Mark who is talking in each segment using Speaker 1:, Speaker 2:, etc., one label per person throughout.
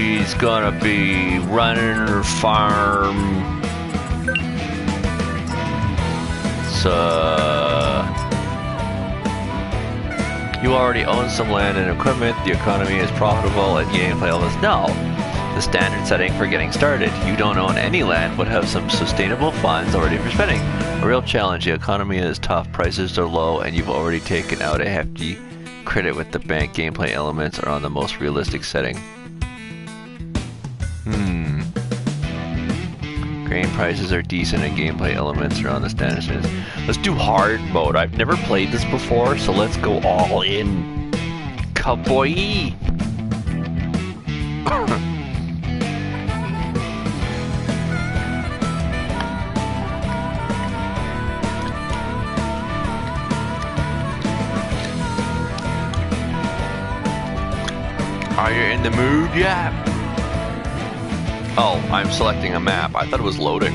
Speaker 1: She's gonna be running her farm. So you already own some land and equipment. The economy is profitable and gameplay elements. No, the standard setting for getting started. You don't own any land, but have some sustainable funds already for spending. A real challenge. The economy is tough, prices are low, and you've already taken out a hefty credit with the bank. Gameplay elements are on the most realistic setting. Grain prices are decent and gameplay elements are on the standard settings. Let's do hard mode. I've never played this before, so let's go all in. Cowboy! Are you in the mood yet? Oh, I'm selecting a map. I thought it was loading.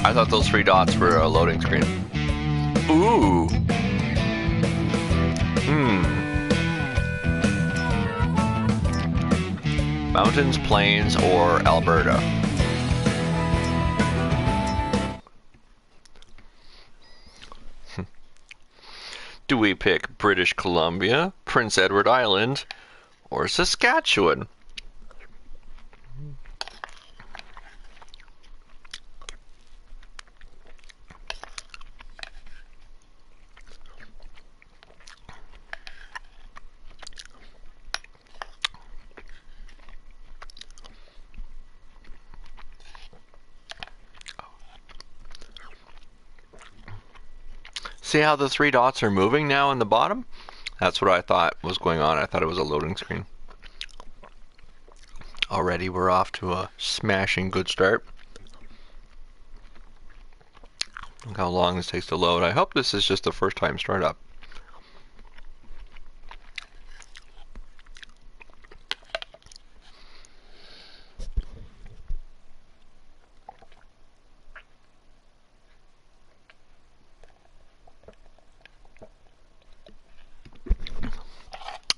Speaker 1: I thought those 3 dots were a loading screen. Ooh. Mountains, plains, or Alberta? Do we pick British Columbia, Prince Edward Island, or Saskatchewan? See how the 3 dots are moving now in the bottom? That's what I thought was going on. I thought it was a loading screen. Already we're off to a smashing good start. Look how long this takes to load. I hope this is just the first time startup.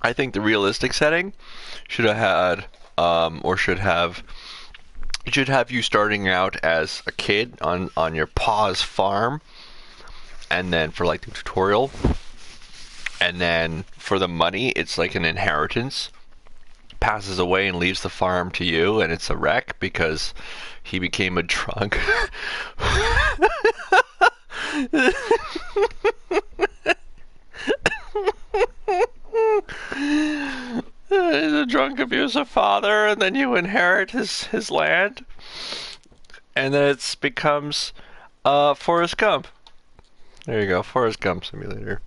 Speaker 1: I think the realistic setting should have had, it should have you starting out as a kid on your pa's farm, and then for like the tutorial, and then for the money, it's like an inheritance. Passes away and leaves the farm to you, and it's a wreck because he became a drunk. He's a drunk, abusive father, and then you inherit his land, and then it becomes Forrest Gump. There you go, Forrest Gump Simulator.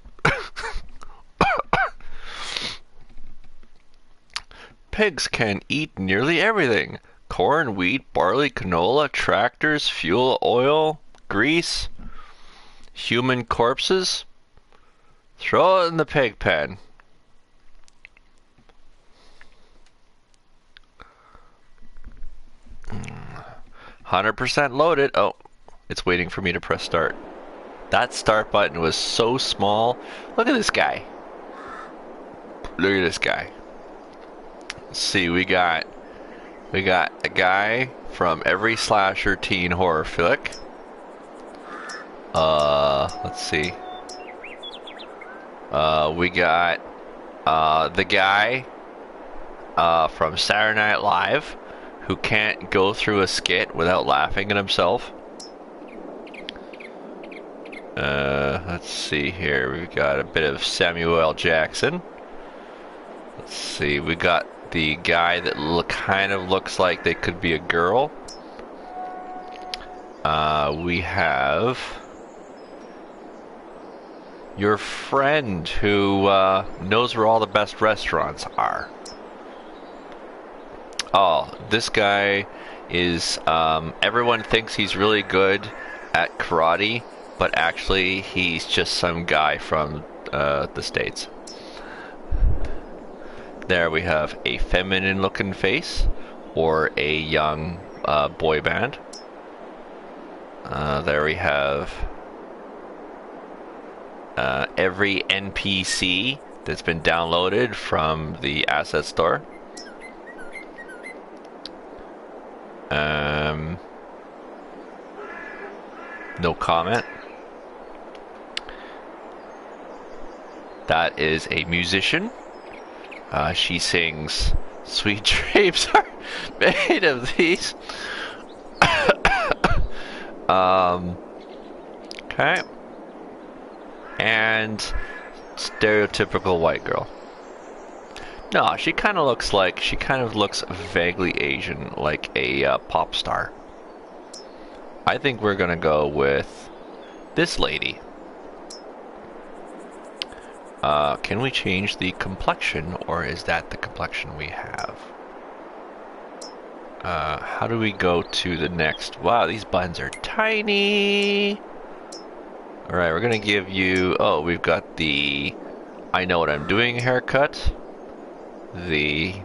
Speaker 1: Pigs can eat nearly everything: corn, wheat, barley, canola, tractors, fuel, oil, grease, human corpses. Throw it in the pig pen. Mm. 100% loaded. Oh, it's waiting for me to press start. That start button was so small. Look at this guy. Look at this guy. Let's see, we got a guy from every slasher teen horror flick. Let's see. We got the guy from Saturday Night Live who can't go through a skit without laughing at himself. Let's see here. We've got a bit of Samuel L. Jackson. Let's see. We got the guy that kind of looks like they could be a girl. We have your friend who knows where all the best restaurants are. Oh, this guy is, everyone thinks he's really good at karate, but actually he's just some guy from the States. There we have a feminine looking face, or a young boy band. There we have every NPC that's been downloaded from the asset store. No comment. That is a musician. She sings, "Sweet drapes are made of these." Okay. And stereotypical white girl. No, she kind of looks vaguely Asian, like a pop star. I think we're gonna go with this lady. Can we change the complexion, or is that the complexion we have? How do we go to the next? Wow, these buttons are tiny. Alright, we're gonna give you... Oh, we've got the "I know what I'm doing" haircut. The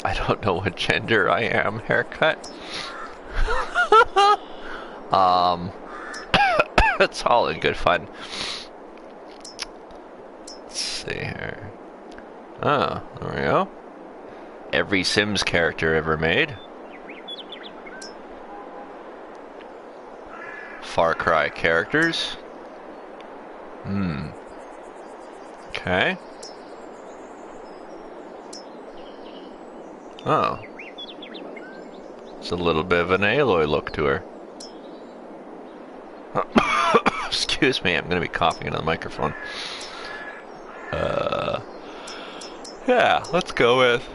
Speaker 1: "I don't know what gender I am" haircut. It's all in good fun. Let's see here. Oh, there we go. Every Sims character ever made. Far Cry characters. Okay. Oh. It's a little bit of an Aloy look to her. Excuse me, I'm gonna be coughing into the microphone. Yeah, let's go with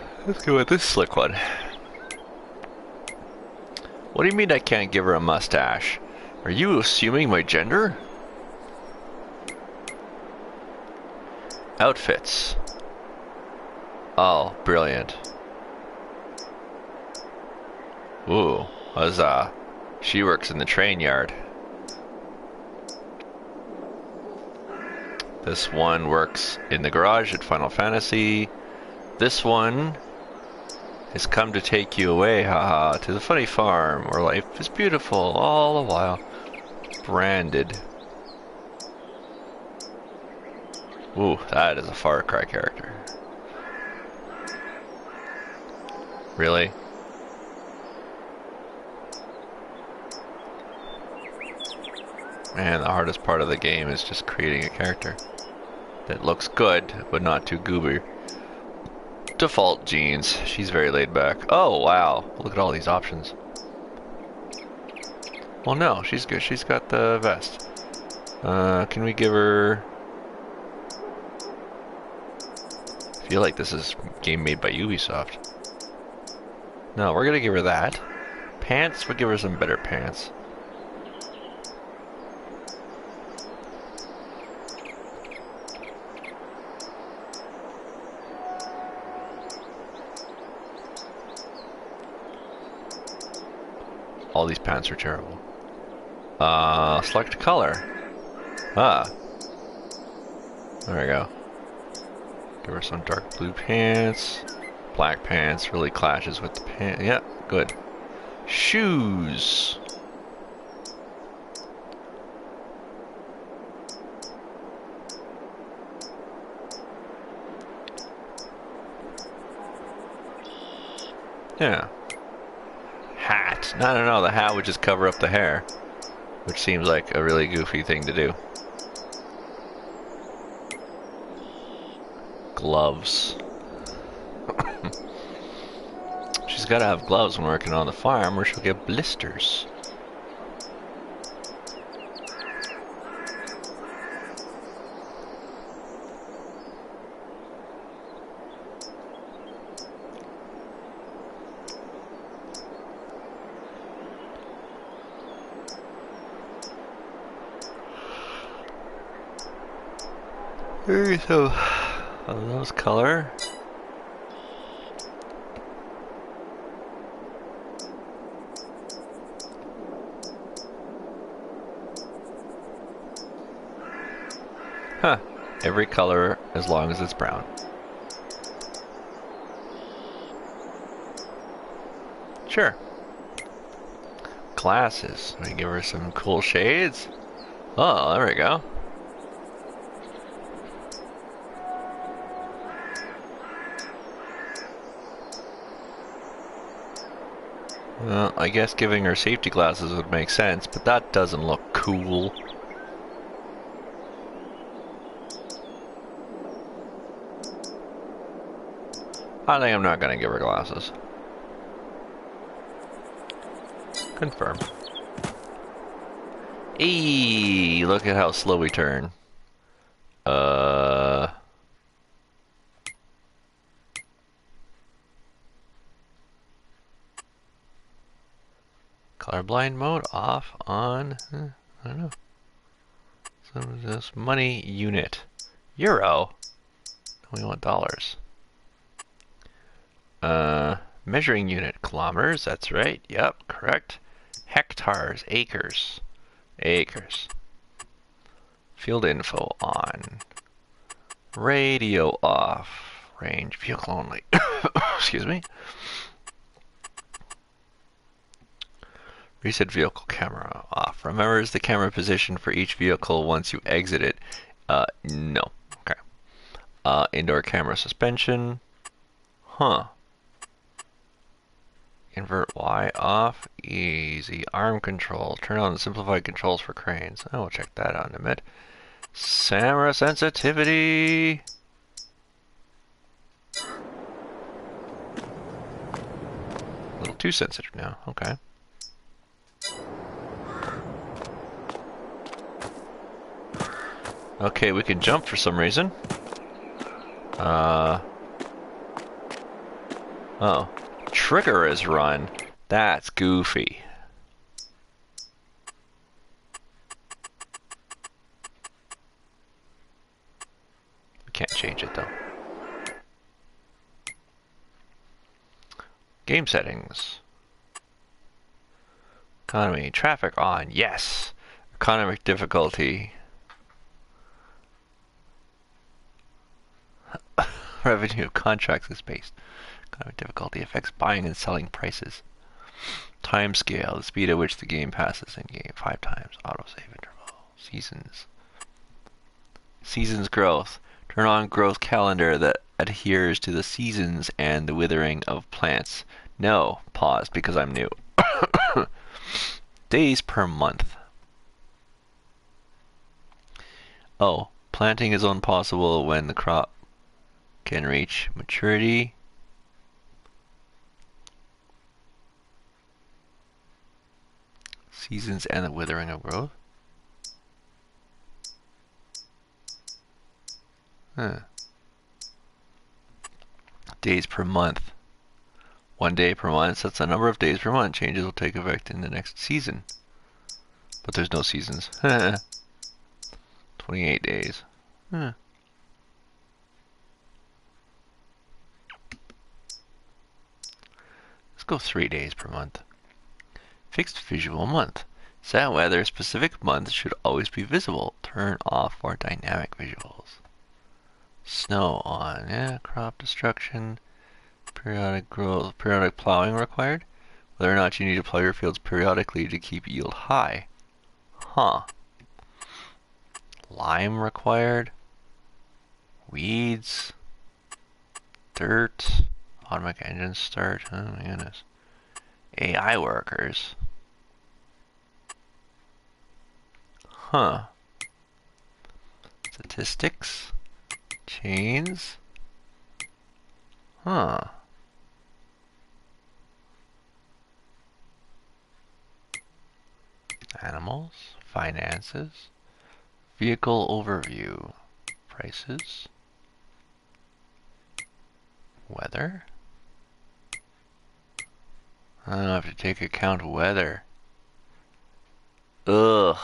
Speaker 1: this slick one. What do you mean I can't give her a mustache? Are you assuming my gender? Outfits. Oh, brilliant. Ooh, huzzah. She works in the train yard. This one works in the garage at Final Fantasy. This one has come to take you away, haha, to the funny farm where life is beautiful all the while. Branded. Ooh, that is a Far Cry character. Really? Man, the hardest part of the game is just creating a character that looks good, but not too goober. Default jeans. She's very laid back. Oh, wow. Look at all these options. Well, no, she's good. She's got the vest. Can we give her... I feel like this is a game made by Ubisoft. No, we're gonna give her that. Pants? We'll give her some better pants. All these pants are terrible. Select color. Ah. There we go. Give her some dark blue pants. Black pants really clashes with the pants. Yeah, good. Shoes. Yeah. Hat. No, the hat would just cover up the hair, which seems like a really goofy thing to do. Gloves. She's gotta have gloves when working on the farm or she'll get blisters. So, those color. Huh. Every color as long as it's brown. Sure. Glasses. Let me give her some cool shades. Oh, there we go. Well, I guess giving her safety glasses would make sense, but that doesn't look cool. I think I'm not gonna give her glasses. Confirm. Eee, look at how slow we turn. Colorblind mode off, on, I don't know. So this money unit. Euro? We want dollars. Measuring unit, kilometers, that's right, yep, correct. Hectares, acres. Acres. Field info on. Radio off. Range, vehicle only. Excuse me. Reset vehicle camera off. Remembers the camera position for each vehicle once you exit it. No. Okay. Indoor camera suspension. Huh. Invert Y off. Easy. Arm control. Turn on the simplified controls for cranes. I will check that out in a minute. Camera sensitivity. A little too sensitive now. Okay. Okay, we can jump for some reason. Oh. Trigger is run. That's goofy. We can't change it though. Game settings. Economy. Traffic on. Yes. Economic difficulty. Revenue of contracts is based. Economic difficulty affects buying and selling prices. Time scale, the speed at which the game passes in game 5 times. Autosave interval. Seasons. Seasons growth. Turn on growth calendar that adheres to the seasons and the withering of plants. No. Pause because I'm new. Days per month. Oh. Planting is only possible when the crop can reach maturity. Seasons and the withering of growth. Huh. Days per month. 1 day per month sets the number of days per month. Changes will take effect in the next season. But there's no seasons. 28 days. Huh. Let's go 3 days per month. Fixed visual month. Set weather specific month should always be visible. Turn off for dynamic visuals. Snow on. Yeah, crop destruction. Periodic growth. Periodic plowing required. Whether or not you need to plow your fields periodically to keep yield high. Huh. Lime required. Weeds. Dirt. Automatic engine start. Oh my goodness. AI workers. Huh. Statistics. Chains. Huh. Animals. Finances. Vehicle overview. Prices. Weather. I don't have to take account of weather. Ugh.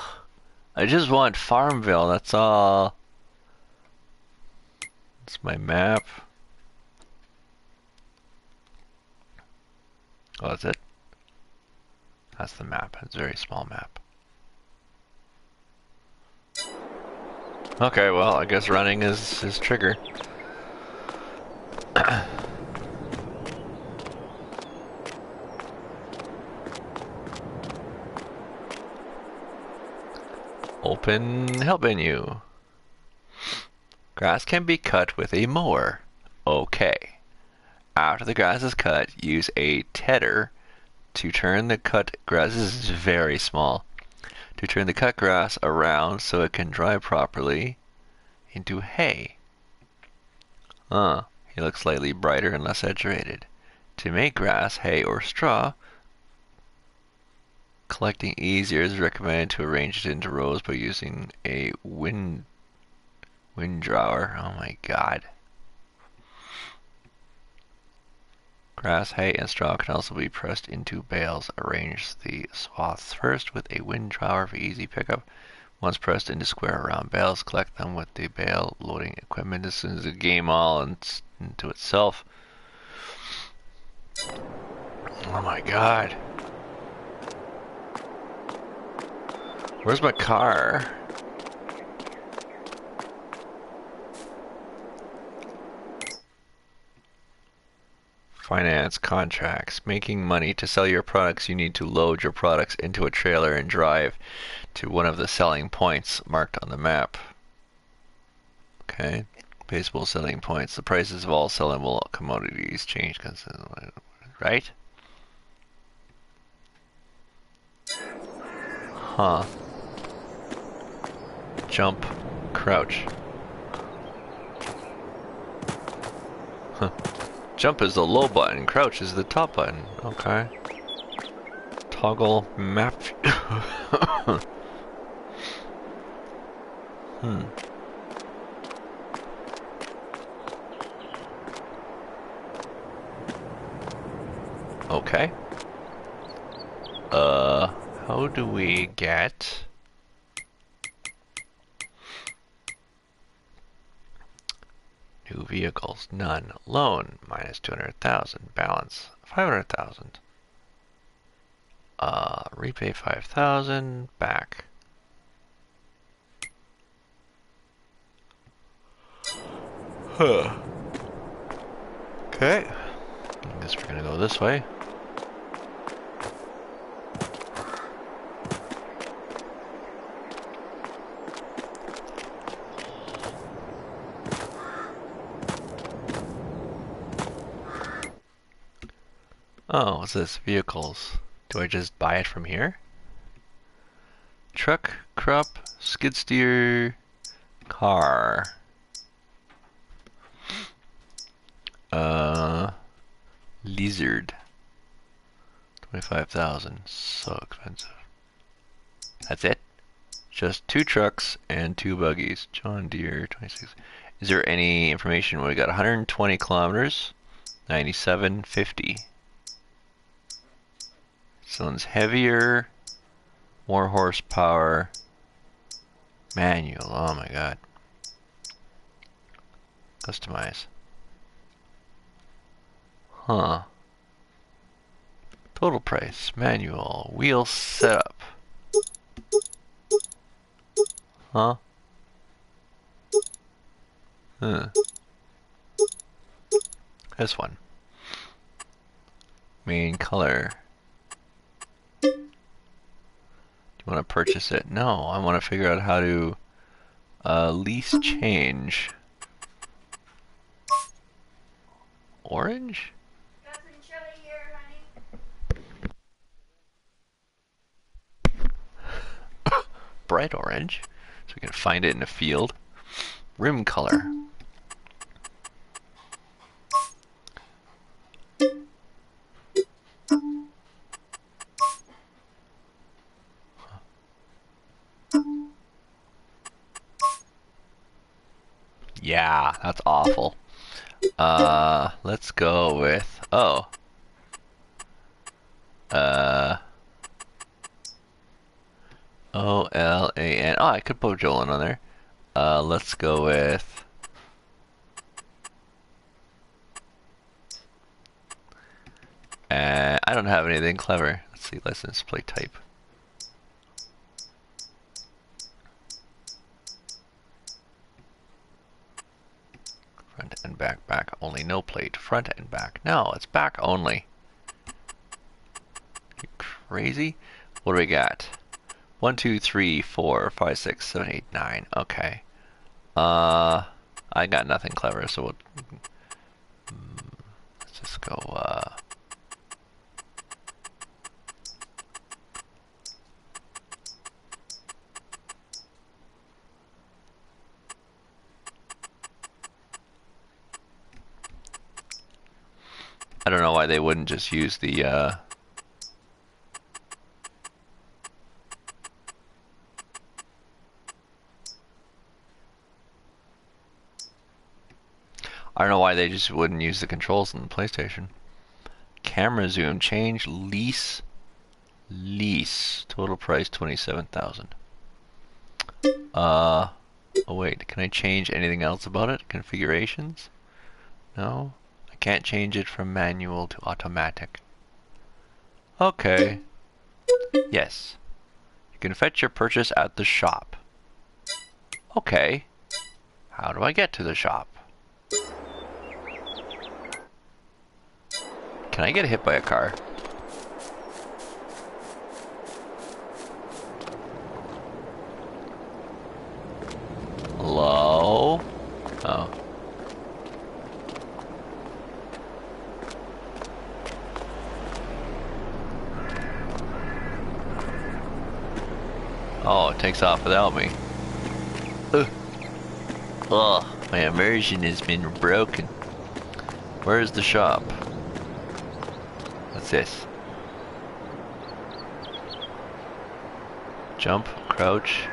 Speaker 1: I just want Farmville, that's all. That's my map. Oh, that's it? That's the map. It's a very small map. Okay, well, I guess running is trigger. Open help menu. Grass can be cut with a mower. Okay. After the grass is cut, use a tedder To turn the cut grass, this is very small. To turn the cut grass around so it can dry properly into hay. He looks slightly brighter and less saturated. To make grass, hay, or straw, collecting easier is recommended to arrange it into rows by using a windrower. Oh my god. Grass, hay, and straw can also be pressed into bales. Arrange the swaths first with a windrower for easy pickup. Once pressed into square round bales, collect them with the bale loading equipment. This is a game all into itself. Oh my god. Where's my car? Finance contracts. Making money. To sell your products, you need to load your products into a trailer and drive to one of the selling points marked on the map. Okay. Baseball selling points. The prices of all sellable commodities change constantly. Right? Huh. Jump. Crouch. Huh. Jump is the low button, crouch is the top button. Okay. Toggle map. Okay. How do we get... New vehicles, none. Loan, minus 200,000. Balance, 500,000. Repay 5,000. Back. Huh. Okay. I guess we're gonna go this way. Oh, what's this? Vehicles. Do I just buy it from here? Truck, crop, skid steer, car. Lizard. 25,000. So expensive. That's it? Just 2 trucks and 2 buggies. John Deere, 26. Is there any information? We got 120 kilometers. 97.50. This one's heavier. More horsepower. Manual. Oh my god. Customize. Huh. Total price. Manual. Wheel setup. Huh? Huh. This one. Main color. Do you want to purchase it? No, I want to figure out how to lease change. Orange? Bright orange, so we can find it in a field. Rim color. Yeah, that's awful. Let's go with, O-L-A-N. Oh, I could put Jolin on there. Let's go with... I don't have anything clever. Let's see, license plate type. Front and back only, no plate. Front and back. No, it's back only. You crazy? What do we got? 1, 2, 3, 4, 5, 6, 7, 8, 9. Okay. I got nothing clever, so we'll... let's just go, I don't know why they wouldn't just use the I don't know why they just wouldn't use the controls in the PlayStation. Camera zoom, change, lease. Total price 27,000. Oh wait, can I change anything else about it? Configurations? No. I can't change it from manual to automatic. Okay. Yes. You can fetch your purchase at the shop. Okay. How do I get to the shop? Can I get hit by a car? Hello? Oh. Oh, it takes off without me. Ugh. Ugh, my immersion has been broken. Where's the shop? What's this? Jump, crouch.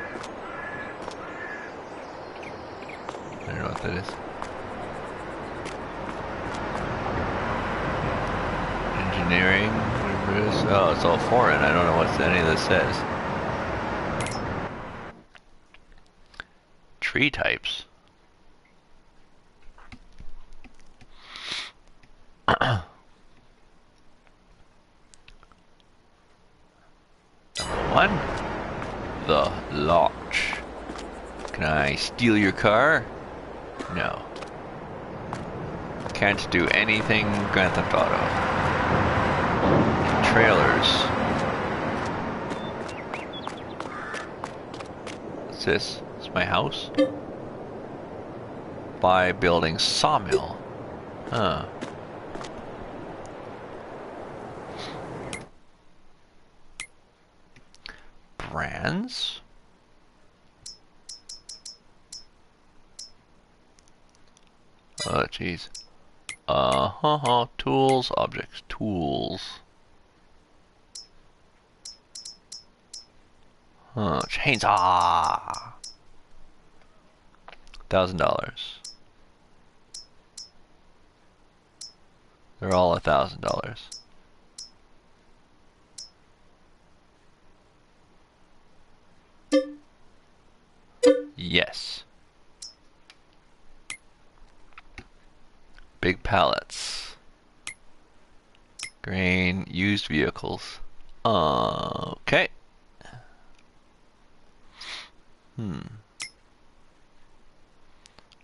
Speaker 1: I don't know what that is. Engineering. Oh, it's all foreign. I don't know what any of this says. Tree types. Number 1. The Lodge. Can I steal your car? No. Can't do anything Grand Theft Auto. Trailers. What's this? It's my house? Buy building sawmill. Huh. Brands? Oh, jeez. Tools, objects, tools. Chainsaw. $1,000. They're all $1,000. Yes. Big pallets. Grain, used vehicles. Okay.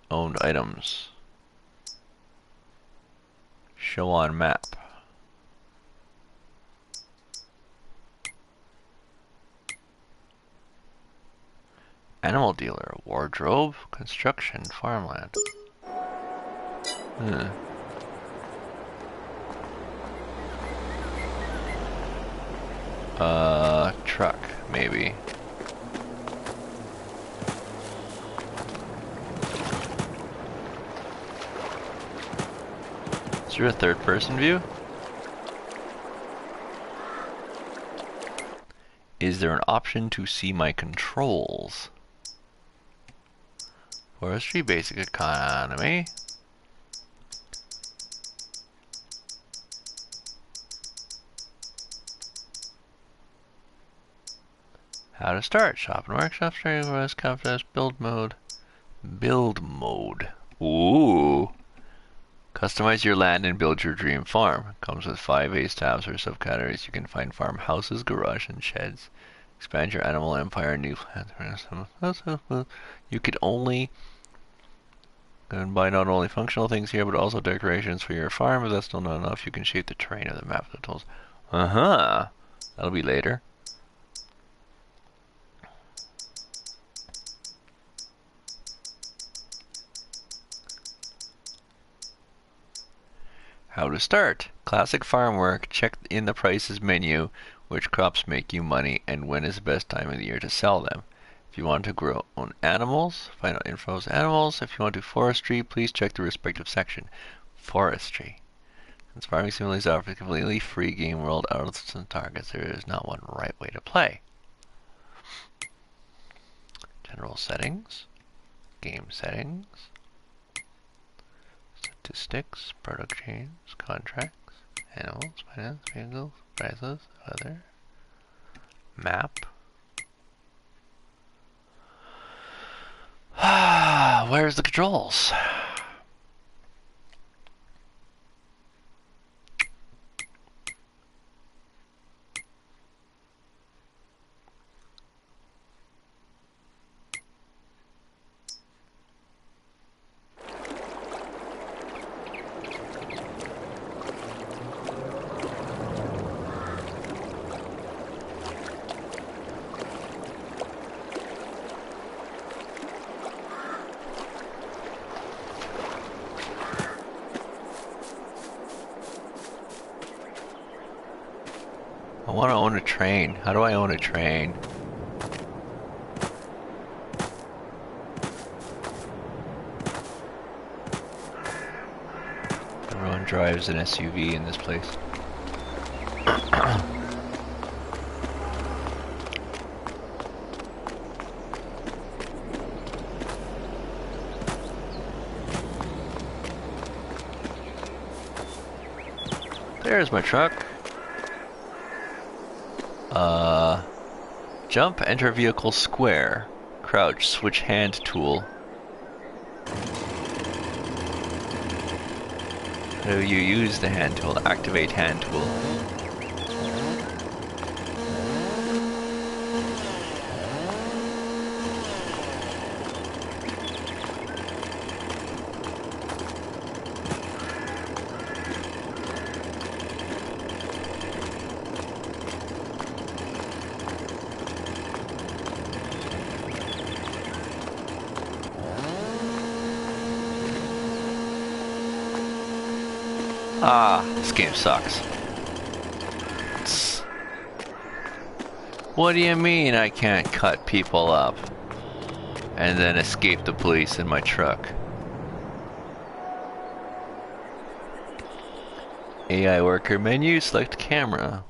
Speaker 1: Owned items. Show on map. Animal dealer, wardrobe, construction, farmland. Truck, maybe. Is there a third-person view? Is there an option to see my controls? Forestry, basic economy. How to start. Shop and workshop, training, rest, confidence, build mode. Build mode. Ooh. Customize your land and build your dream farm. Comes with 5 ace tabs or subcategories. You can find farmhouses, garage, and sheds. Expand your animal empire, new plants. You could only buy not only functional things here, but also decorations for your farm. If that's still not enough, you can shape the terrain of the map with the tools. That'll be later. How to start. Classic farm work. Check in the prices menu. Which crops make you money and when is the best time of the year to sell them. If you want to grow own animals, find out info on animals. If you want to forestry, please check the respective section. Forestry. Since farming simulators offer a completely free game world out of some targets, there is not one right way to play. General settings, game settings, statistics, product chains, contracts, animals, finance, vehicles, prices, other, map. Where's the controls? I want to own a train. How do I own a train? Everyone drives an SUV in this place. There's my truck. Jump, enter vehicle square. Crouch, switch hand tool. How do you use the hand tool? Activate hand tool. Ah, this game sucks. What do you mean I can't cut people up and then escape the police in my truck? AI worker menu, select camera.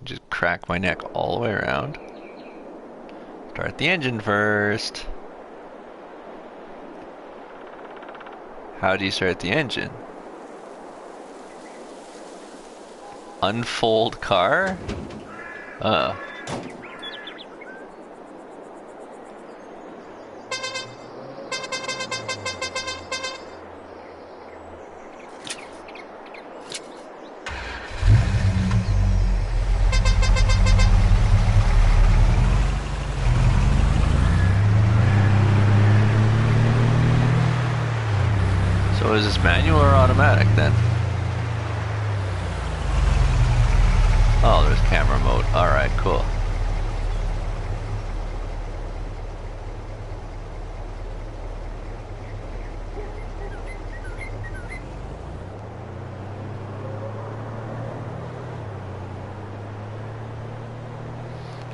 Speaker 1: Just crack my neck all the way around. Start the engine first. How do you start the engine? Unfold car? Oh. So is this manual or automatic then? Oh, there's camera mode. Alright, cool.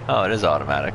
Speaker 1: Oh, it is automatic.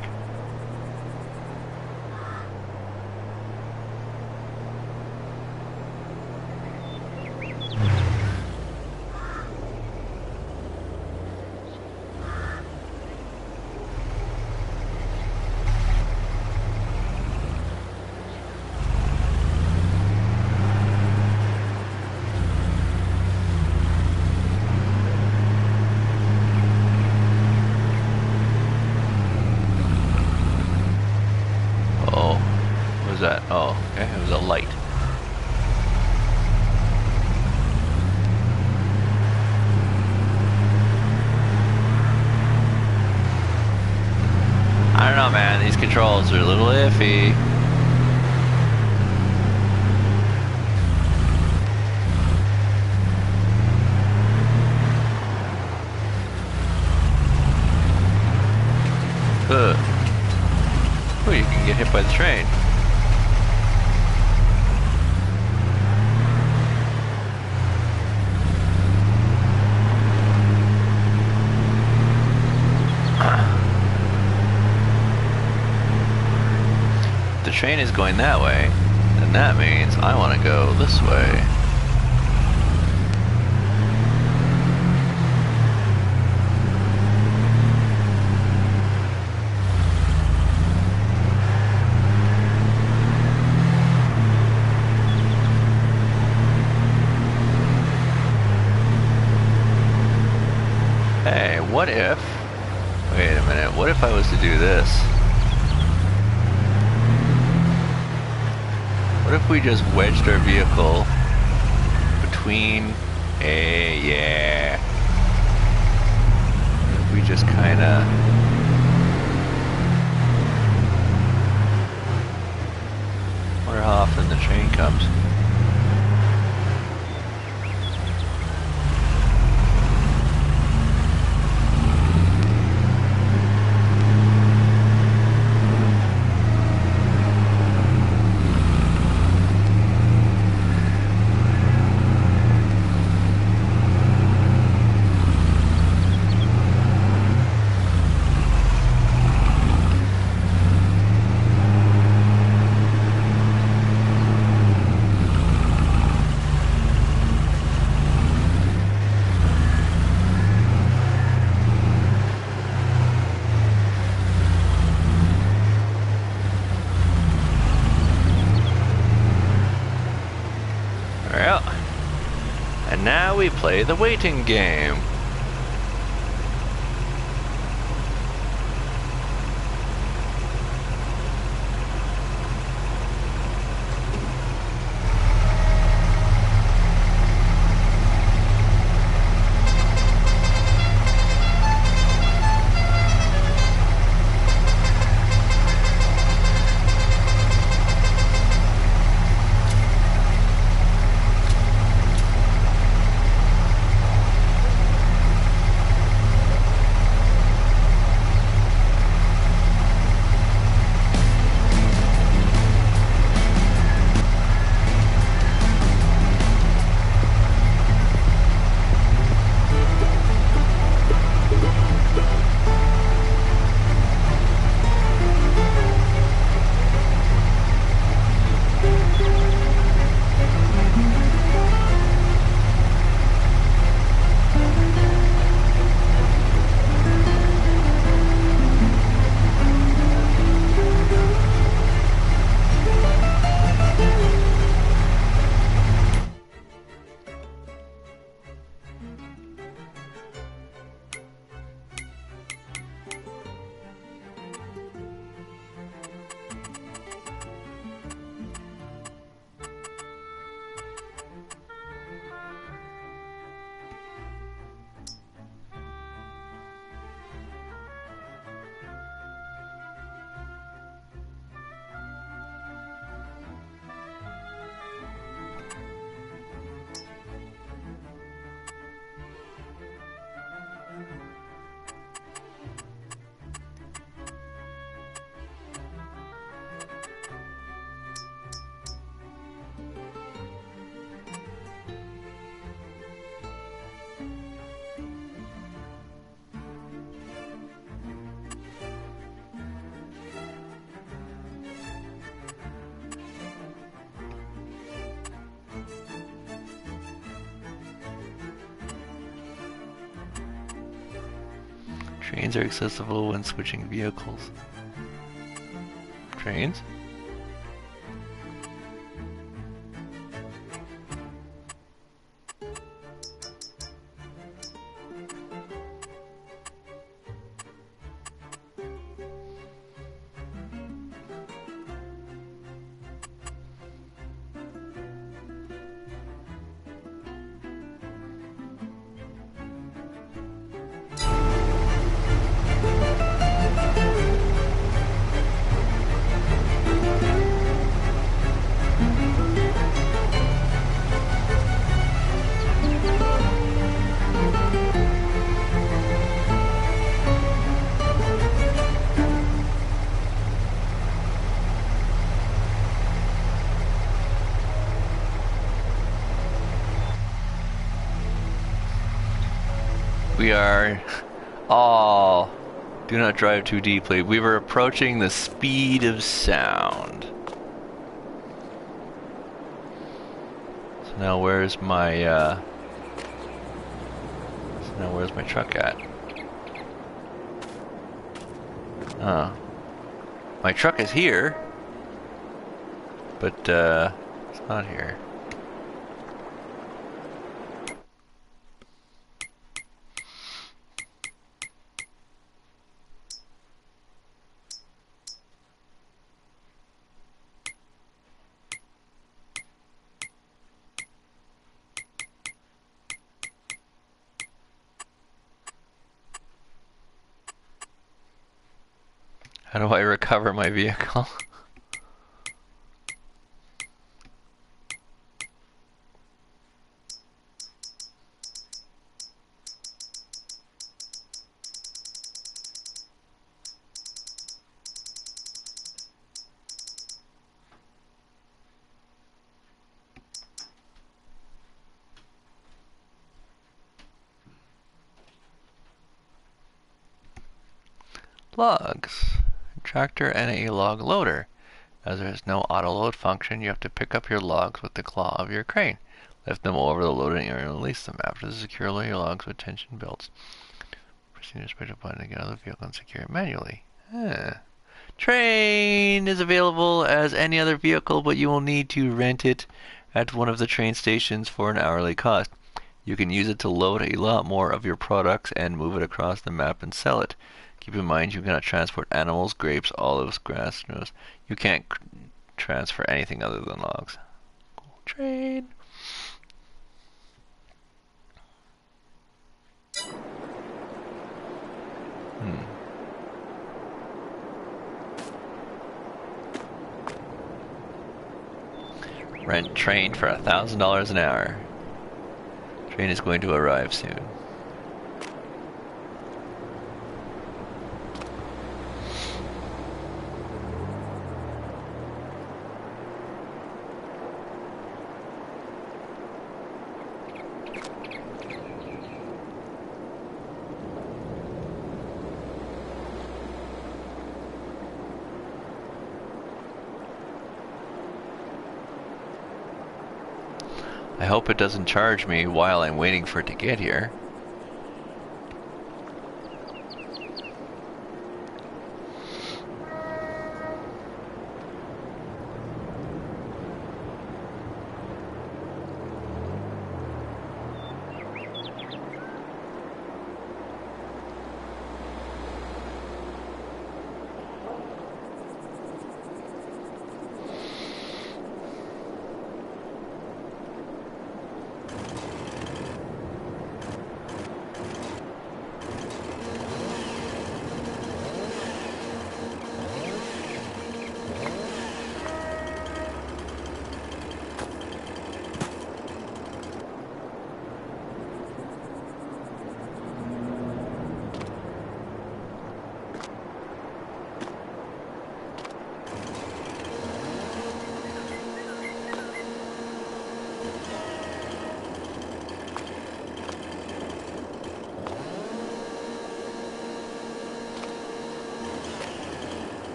Speaker 1: That? Oh, okay, it was a light. I don't know, man, these controls are a little iffy. Oh, you can get hit by the train. The train is going that way, and that means I want to go this way. Hey, what if... Wait a minute, what if I was to do this? What if we just wedged our vehicle between yeah. What if we just kinda... Wonder how often the train comes. And now we play the waiting game. Trains are accessible when switching vehicles. Trains? We are... Oh, do not drive too deeply. We were approaching the speed of sound. So now where's my truck at? Oh. My truck is here, but it's not here. How do I recover my vehicle? Logs. Tractor and a log loader. As there is no auto load function, you have to pick up your logs with the claw of your crane. Lift them over the loading area and release them. After this, secure your logs with tension belts. Pressing your special button to get out of the vehicle and secure it manually. Train is available as any other vehicle, but you will need to rent it at one of the train stations for an hourly cost. You can use it to load a lot more of your products and move it across the map and sell it. Keep in mind you cannot transport animals, grapes, olives, grass, nose. You can't transfer anything other than logs. Train. Rent train for $1,000 an hour. Train is going to arrive soon. I hope it doesn't charge me while I'm waiting for it to get here.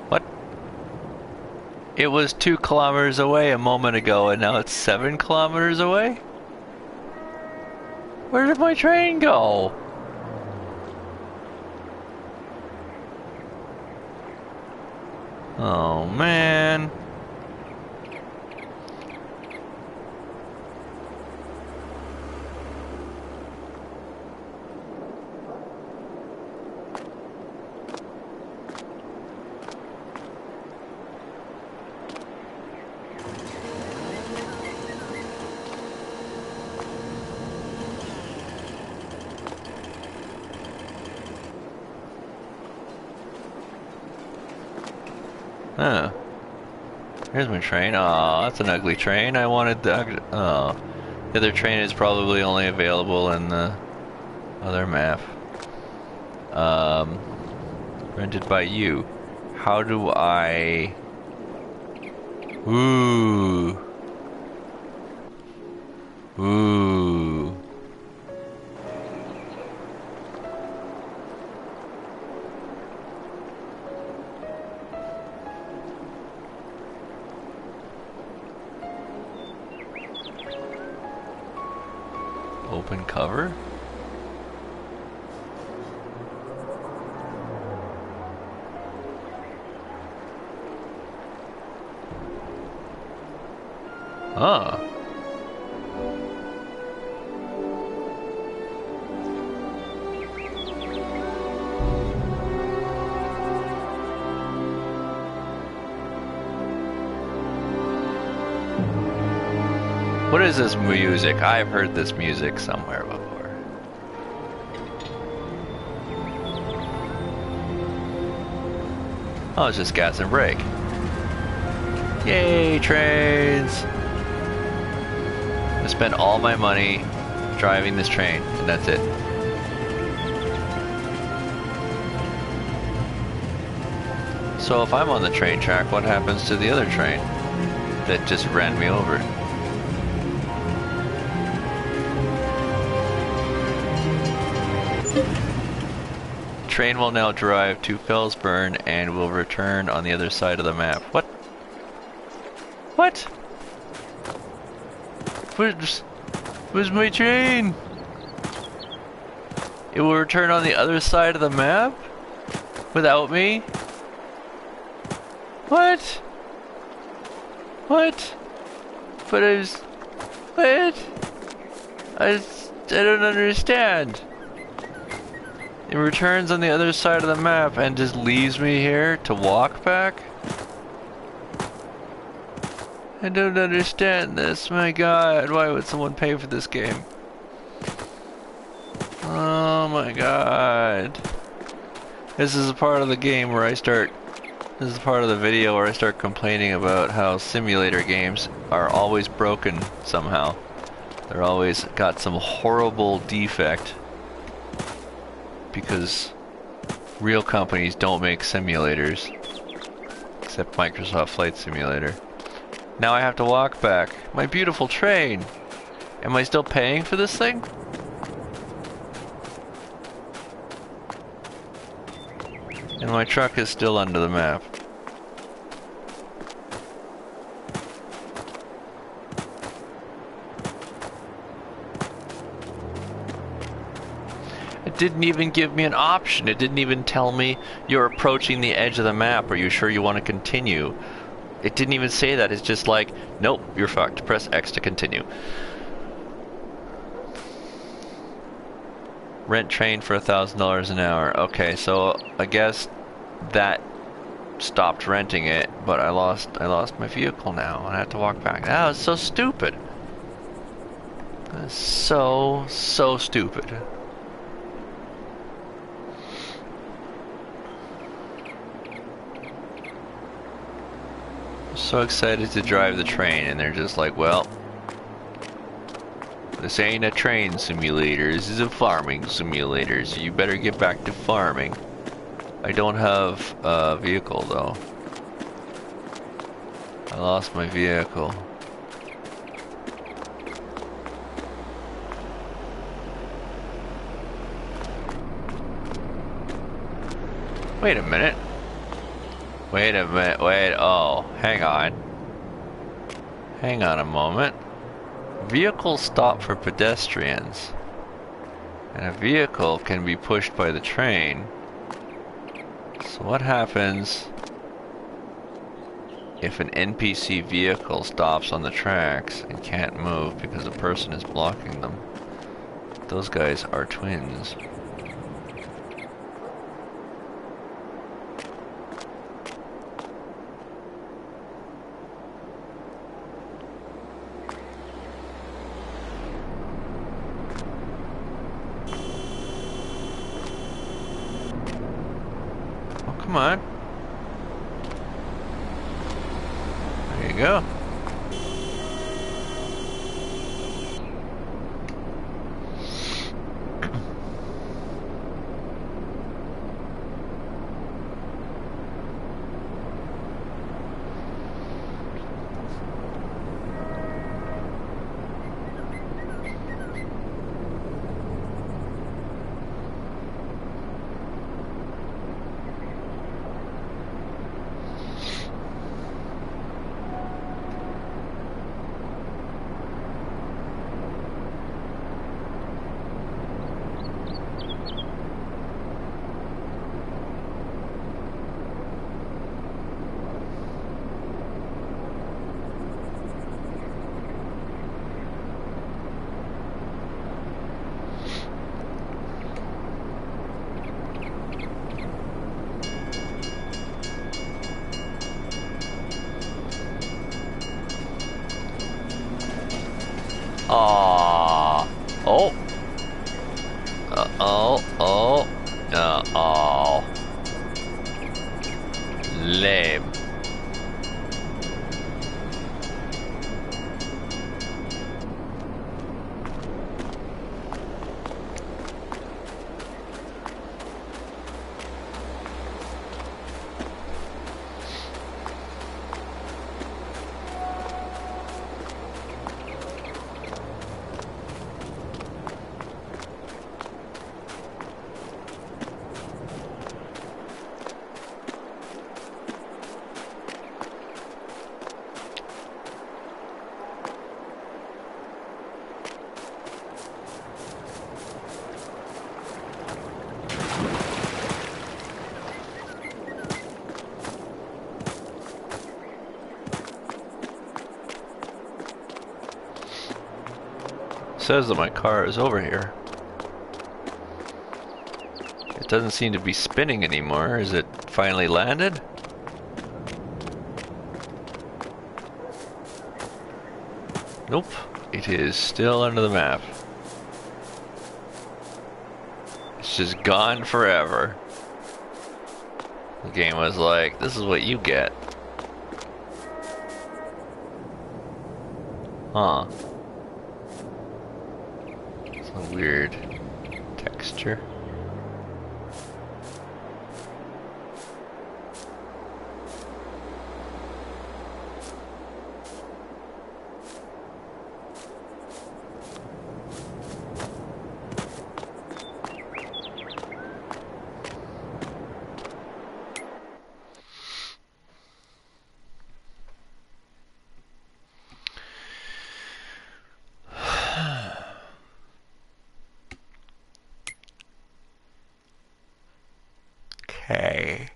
Speaker 1: What? It was 2 kilometers away a moment ago and now it's 7 kilometers away? Where did my train go? Oh man. Huh. Here's my train. Oh, that's an ugly train. I wanted the... Oh. The other train is probably only available in the other map. Rented by you. How do I... Ooh. Ooh. open cover? Huh. What is this music? I've heard this music somewhere before. Oh, it's just gas and brake. Yay, trains! I spent all my money driving this train, and that's it. So if I'm on the train track, what happens to the other train that just ran me over? Train will now drive to Felsburn and will return on the other side of the map. What? What? Where's my train? It will return on the other side of the map? Without me? What? What? But I was... What? I don't understand. It returns on the other side of the map and just leaves me here to walk back? I don't understand this. My God, why would someone pay for this game? Oh my God. This is a part of the game where this is part of the video where I start complaining about how simulator games are always broken somehow. They're always got some horrible defect because real companies don't make simulators, except Microsoft Flight Simulator. Now I have to walk back. My beautiful train! Am I still paying for this thing? And my truck is still under the map. It didn't even give me an option. It didn't even tell me you're approaching the edge of the map. Are you sure you want to continue? It didn't even say that. It's just like, nope, you're fucked. Press X to continue. Rent train for $1,000 an hour. Okay, so I guess that stopped renting it, but I lost my vehicle now, and I have to walk back. That was so stupid. That's so stupid. So excited to drive the train, and they're just like, well, this ain't a train simulator, this is a farming simulator, so you better get back to farming. I don't have a vehicle though. I lost my vehicle. Wait a minute. Wait a minute, oh, hang on. Hang on a moment. Vehicles stop for pedestrians. And a vehicle can be pushed by the train. So what happens if an NPC vehicle stops on the tracks and can't move because a person is blocking them? Those guys are twins. Come on. There you go. Aww. Oh. Oh. Oh. Oh. Lame. Says that my car is over here. It doesn't seem to be spinning anymore. Is it finally landed? Nope. It is still under the map. It's just gone forever. The game was like, this is what you get. Huh. It's a weird texture. Okay.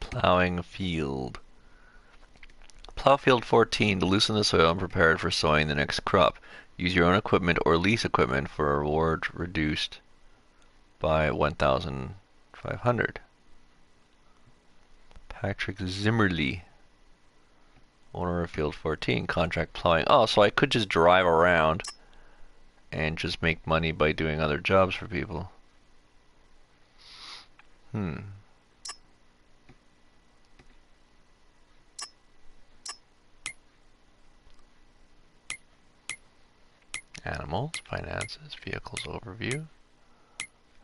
Speaker 1: Plowing a field. Plow field 14 to loosen the soil and prepare it for sowing the next crop. Use your own equipment or lease equipment for a reward reduced by 1,500. Patrick Zimmerly, owner of field 14, contract plowing. Oh, so I could just drive around and just make money by doing other jobs for people. Animals, finances, vehicles overview.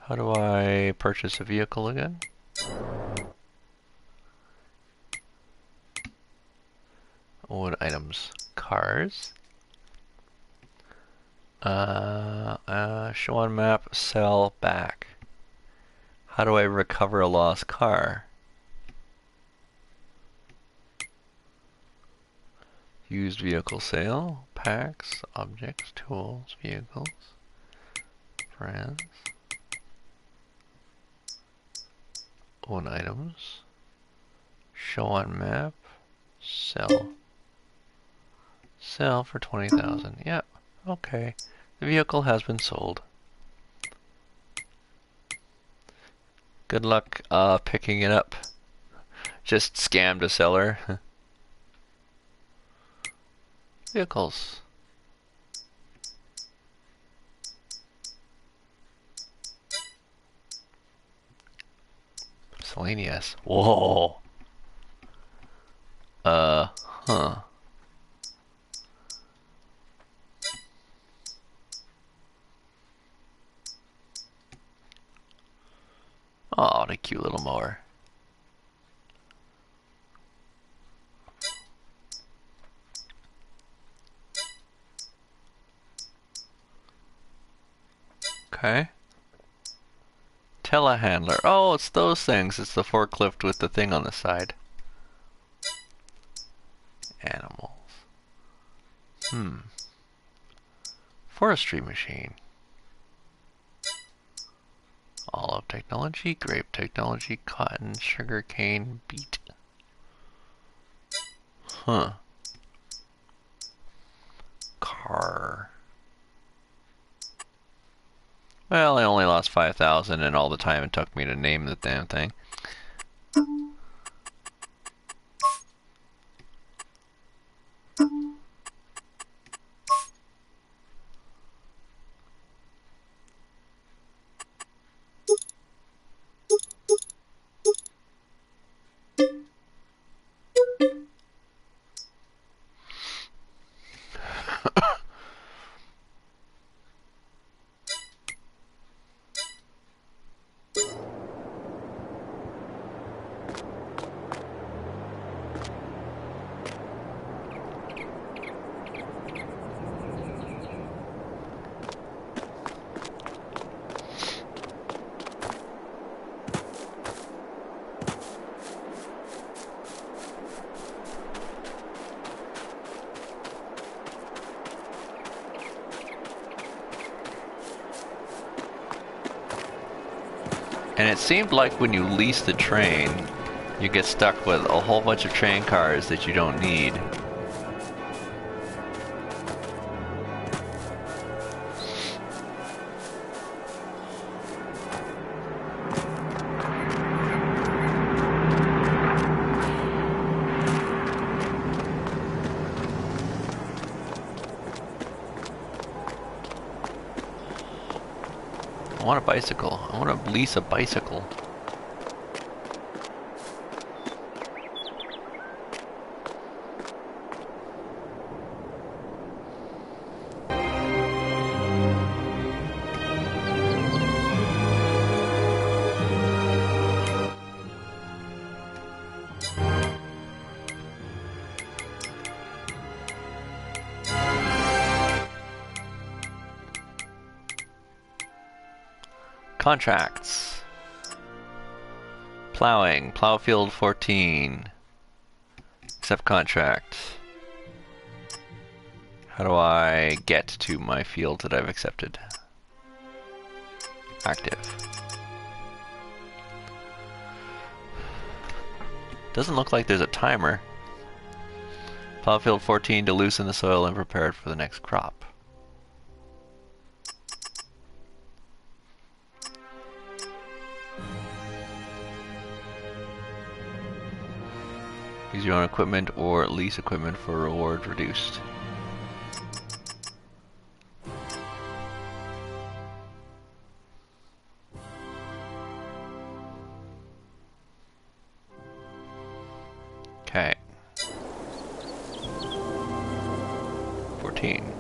Speaker 1: How do I purchase a vehicle again? What items? Cars. Show on map, sell back. How do I recover a lost car? Used vehicle sale, packs, objects, tools, vehicles, friends, own items, show on map, sell. Sell for 20,000. Yep, okay. The vehicle has been sold. Good luck picking it up. Just scammed a seller. Vehicles. Miscellaneous. Whoa. Huh. Oh, what a cute little mower. Okay. Telehandler. Oh, it's those things. It's the forklift with the thing on the side. Animals. Forestry machine. technology, grape technology, cotton, sugar cane, beet. Huh. Car. Well, I only lost 5,000 and all the time it took me to name the damn thing. And it seemed like when you lease the train, you get stuck with a whole bunch of train cars that you don't need. I want a bicycle. I want to lease a bicycle. Contracts. Plowing. Plow field 14. Accept contract. How do I get to my field that I've accepted? Active. Doesn't look like there's a timer. Plow field 14 to loosen the soil and prepare it for the next crop. Use your own equipment or lease equipment for reward reduced. Okay. 14.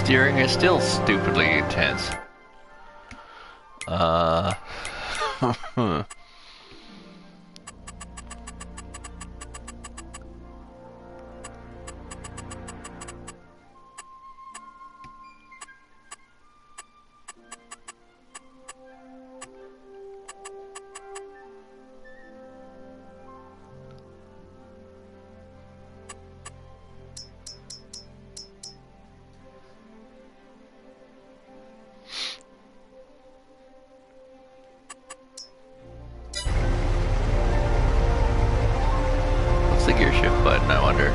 Speaker 1: Steering is still stupidly intense. What's the gear shift button, I wonder?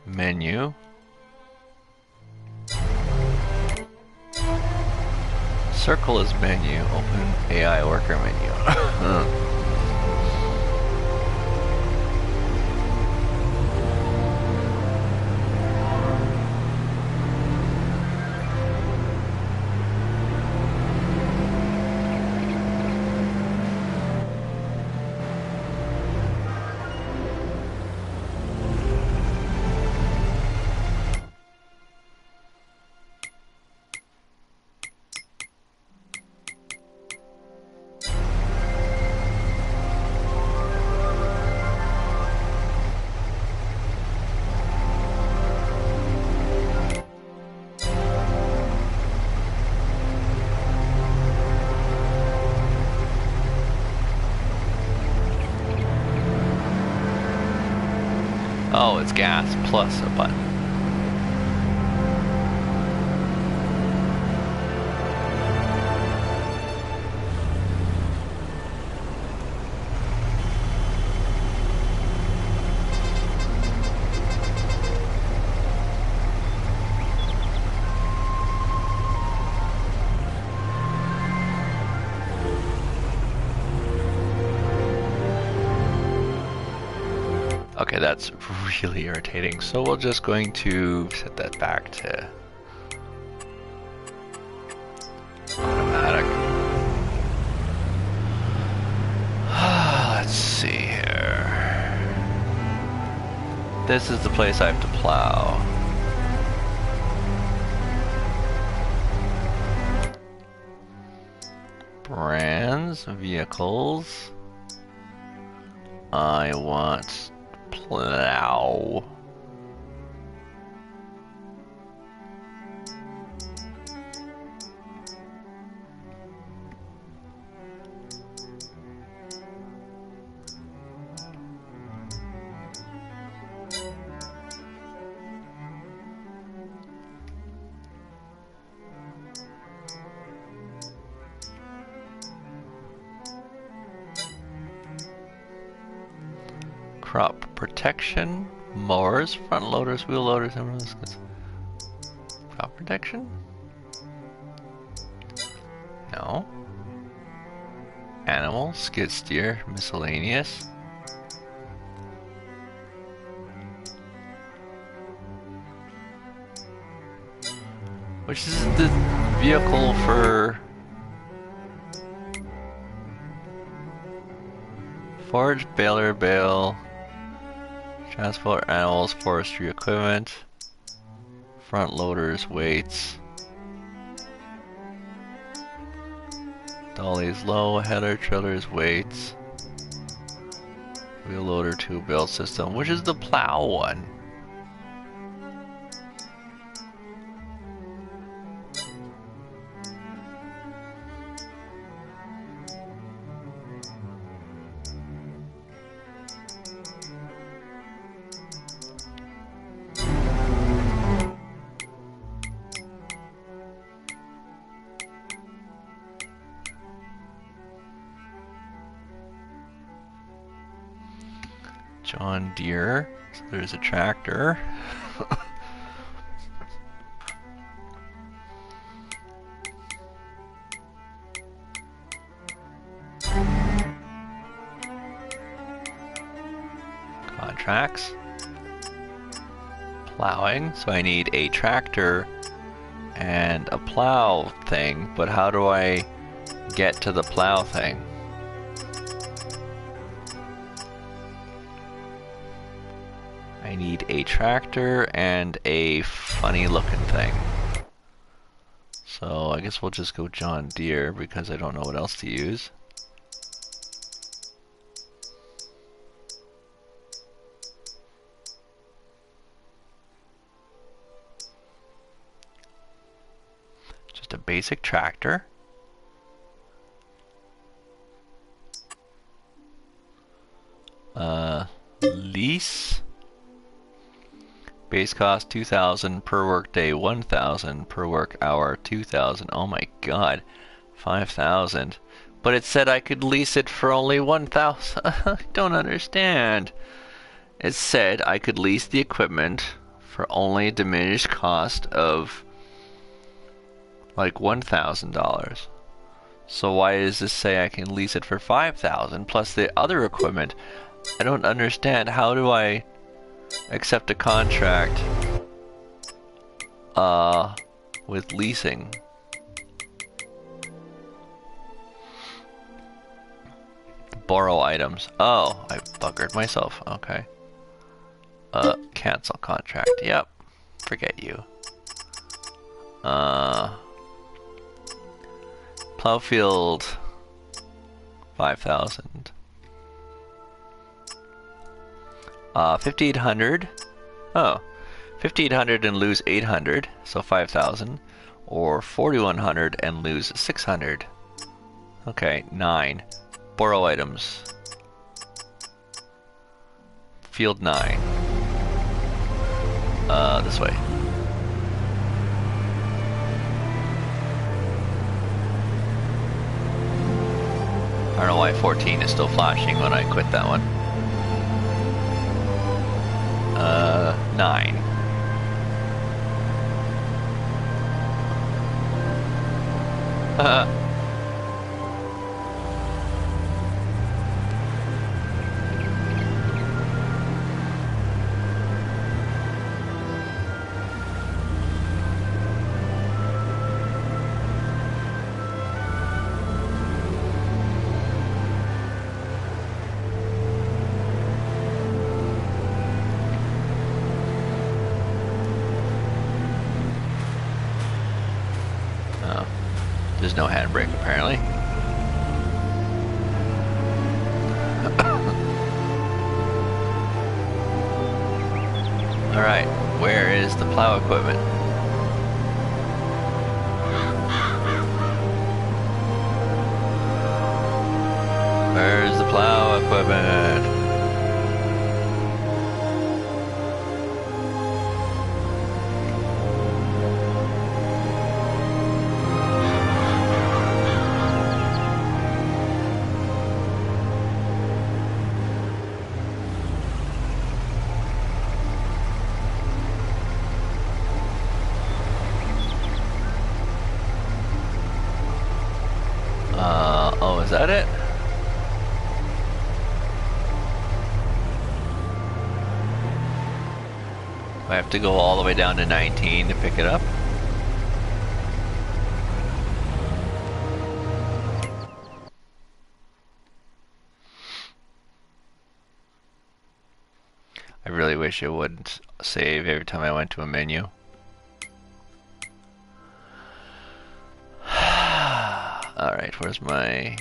Speaker 1: Menu. Circle is menu. Open AI worker menu. Oh, it's gas plus a button. Okay, that's really irritating. So we're just going to set that back to automatic. Let's see here. This is the place I have to plow. Brands, vehicles. I want plow. Crop protection, mowers, front loaders, wheel loaders, crop protection? No. Animal, skid steer, miscellaneous. Which is the vehicle for forage, baler, bale, transport animals, forestry equipment, front loaders, weights, dollies low, header, trailers, weights, wheel loader, two bale system, which is the plow one. John Deere, so there's a tractor. Contracts. Plowing, so I need a tractor and a plow thing, but how do I get to the plow thing? I need a tractor and a funny looking thing. So I guess we'll just go John Deere because I don't know what else to use. Just a basic tractor. Lease. Base cost 2,000 per work day, 1,000 per work hour, 2,000. Oh my god, 5,000. But it said I could lease it for only 1,000. I don't understand. It said I could lease the equipment for only a diminished cost of like $1,000. So why does this say I can lease it for 5,000 plus the other equipment? I don't understand. How do I accept a contract with leasing? Borrow items. Oh, I buggered myself. Okay. Cancel contract. Yep. Forget you. Plowfield 5,000. 5,800. Oh, 5,800 and lose 800, so 5,000. Or 4,100 and lose 600. Okay, 9. Borrow items. Field 9. This way. I don't know why 14 is still flashing when I quit that one. 9. There's no handbrake apparently. Alright, where is the plow equipment? Where's the plow equipment? Oh, is that it? I have to go all the way down to 19 to pick it up. I really wish it wouldn't save every time I went to a menu. Alright, where's my...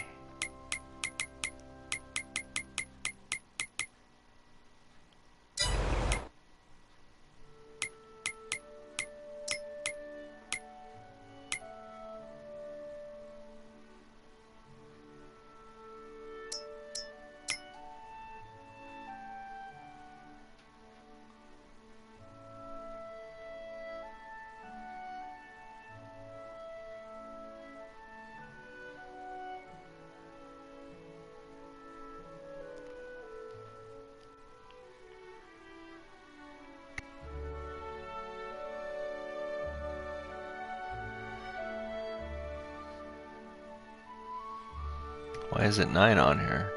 Speaker 1: Why is it 9 on here?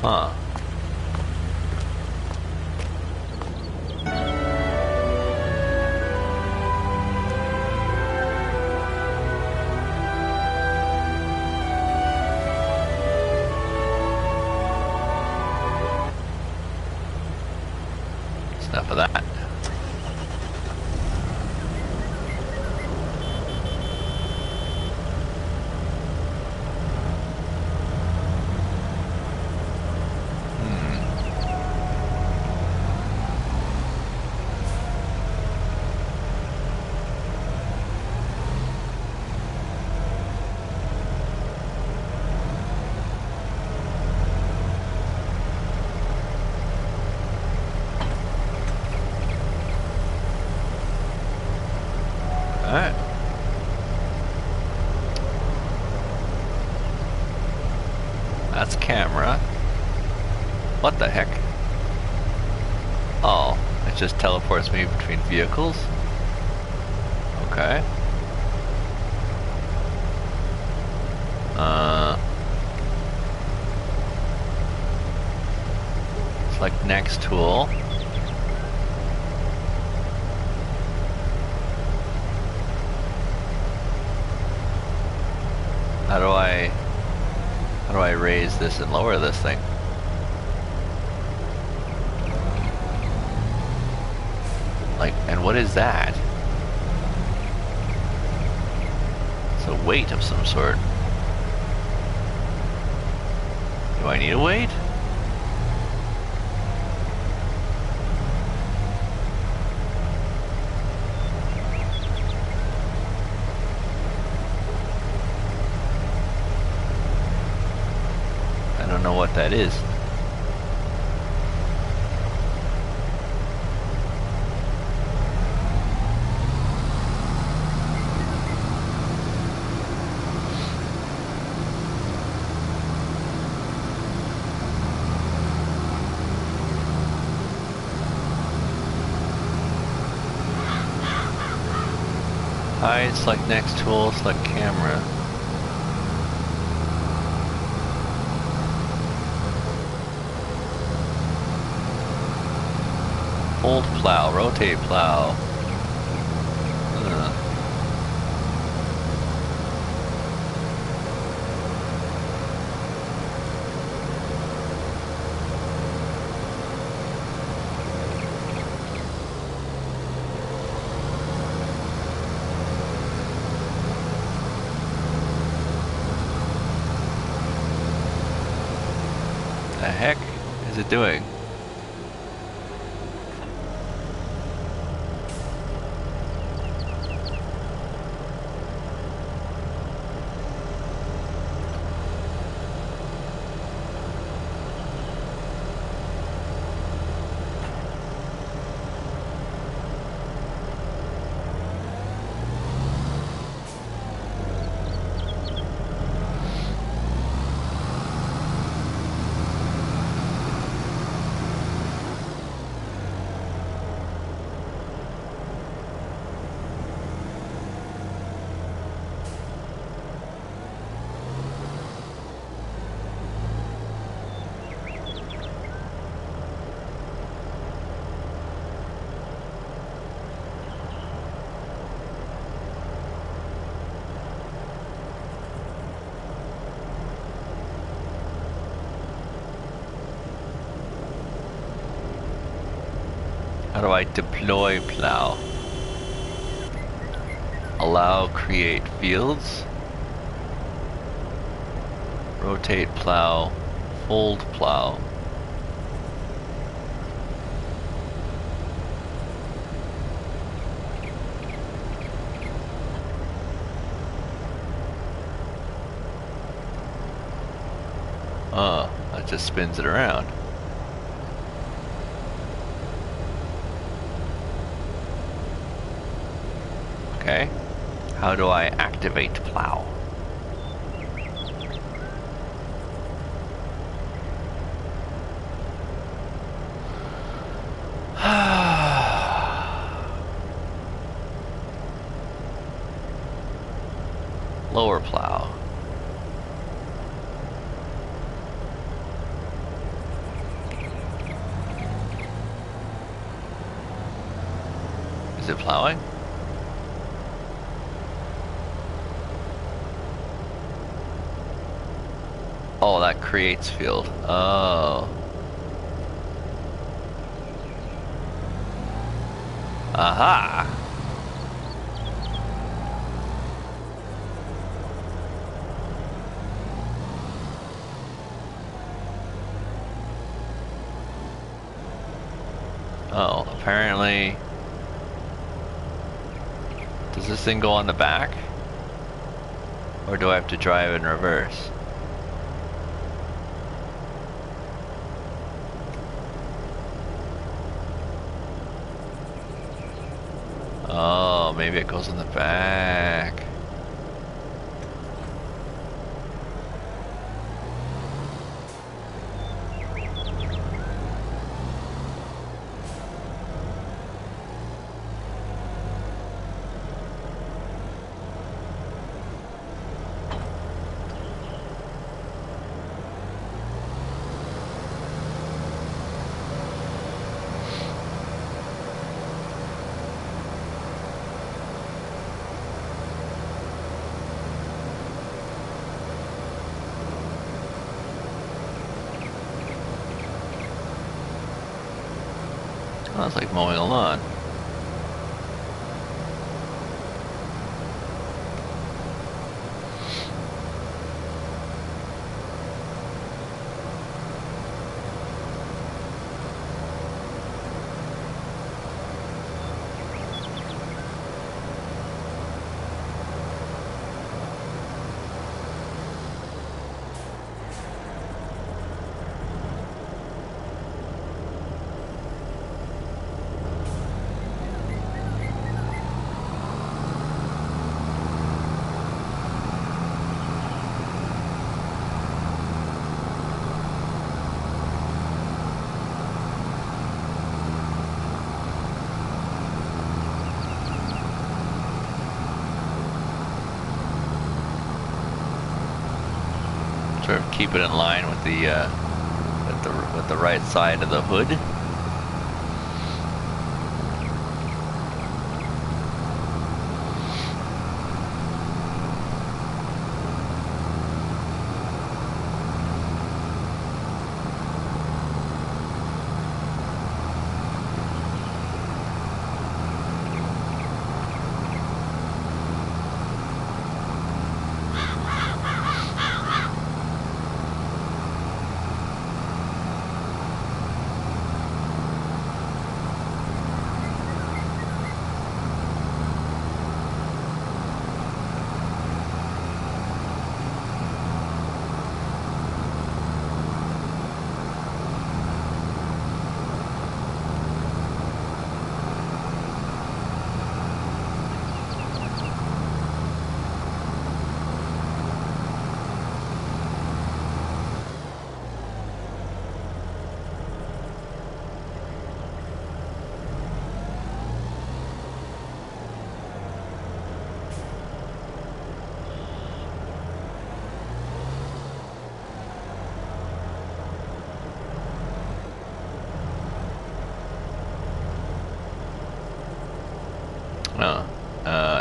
Speaker 1: Huh. That's enough of that. Alright. That's camera. What the heck? Oh, it just teleports me between vehicles? Okay. Select next tool. How do I raise this and lower this thing? Like, and what is that? It's a weight of some sort. Do I need a weight? I don't know what that is. Hide, select next tool, select camera. Hold plow, rotate plow. The heck is it doing? How do I deploy plow? Allow create fields. Rotate plow. Fold plow. Oh, that just spins it around. Okay. How do I activate plow? Lower plow. Is it plowing? Oh, that creates field. Oh. Aha! Oh, apparently... Does this thing go on the back? Or do I have to drive in reverse? Oh, maybe it goes in the back. Oh, it's like mowing a lawn. Sort of keep it in line with the right side of the hood.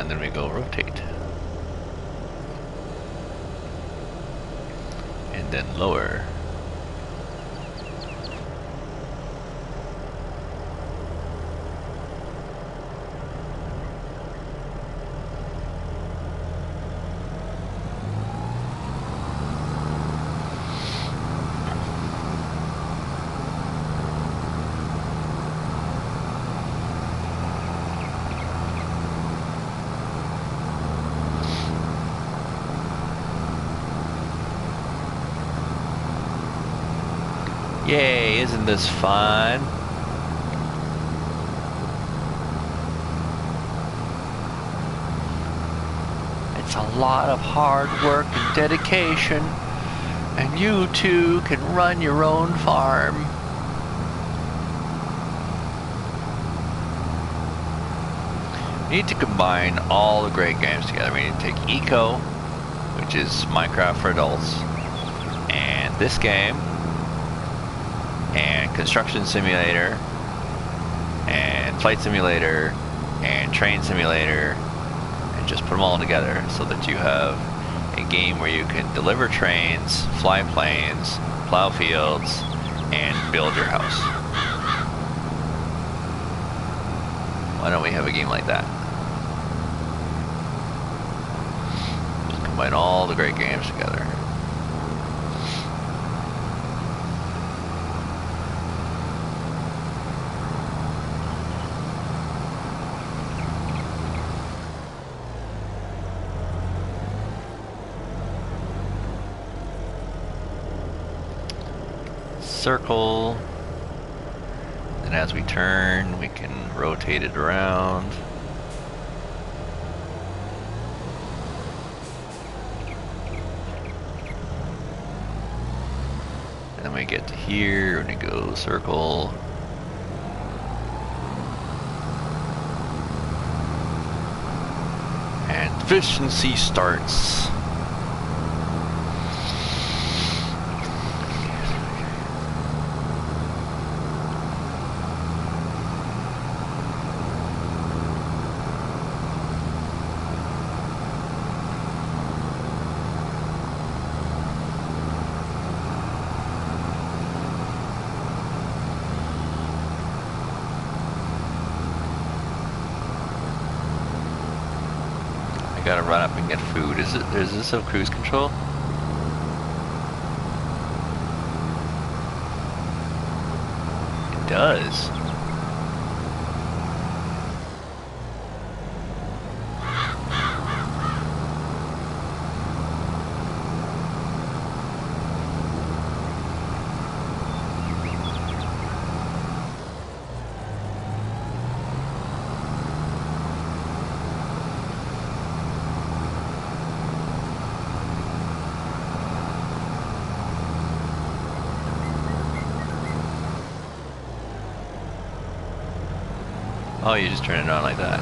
Speaker 1: And then we go rotate. And then lower. Yay, isn't this fun? It's a lot of hard work and dedication, and you too can run your own farm. We need to combine all the great games together. We need to take Eco, which is Minecraft for adults, and this game, and Construction Simulator, and Flight Simulator, and Train Simulator, and just put them all together so that you have a game where you can deliver trains, fly planes, plow fields, and build your house. Why don't we have a game like that? Just combine all the great games together. Circle, and as we turn we can rotate it around. And then we get to here and we go circle. And efficiency starts. gotta run up and get food. Is this a cruise control? It does. Oh, you just turn it on like that.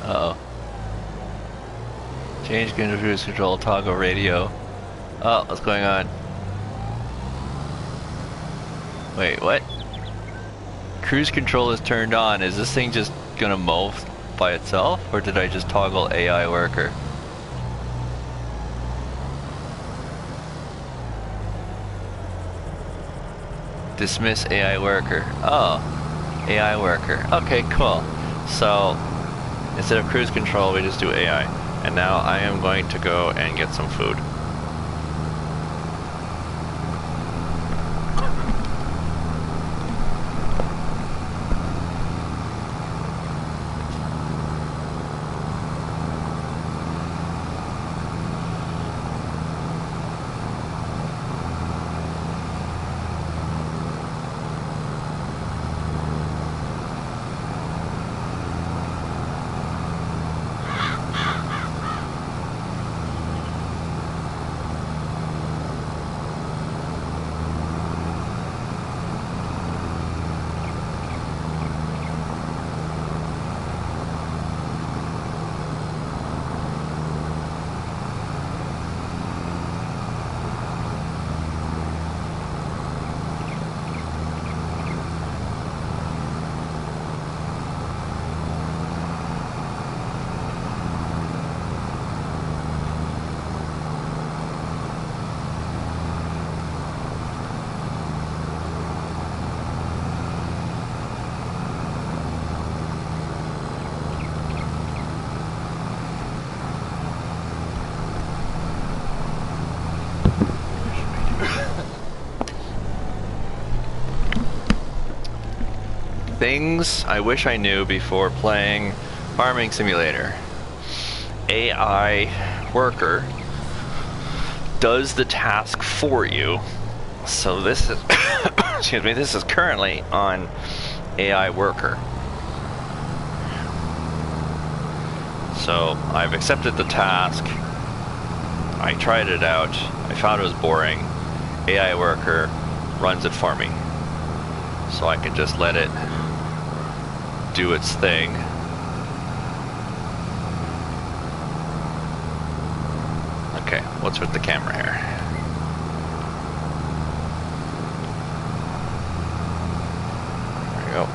Speaker 1: Uh-oh. Change cruise control, toggle radio. Oh, what's going on? Wait, what? Cruise control is turned on. Is this thing just gonna mow by itself? Or did I just toggle AI worker? Dismiss AI worker. Oh, AI worker. Okay, cool. So, instead of cruise control, we just do AI. And now I am going to go and get some food. Things I wish I knew before playing Farming Simulator. AI worker does the task for you. So this is, excuse me, this is currently on AI worker. So I've accepted the task. I tried it out. I found it was boring. AI worker runs it for me. So I can just let it do its thing. Okay, what's with the camera here? There we go.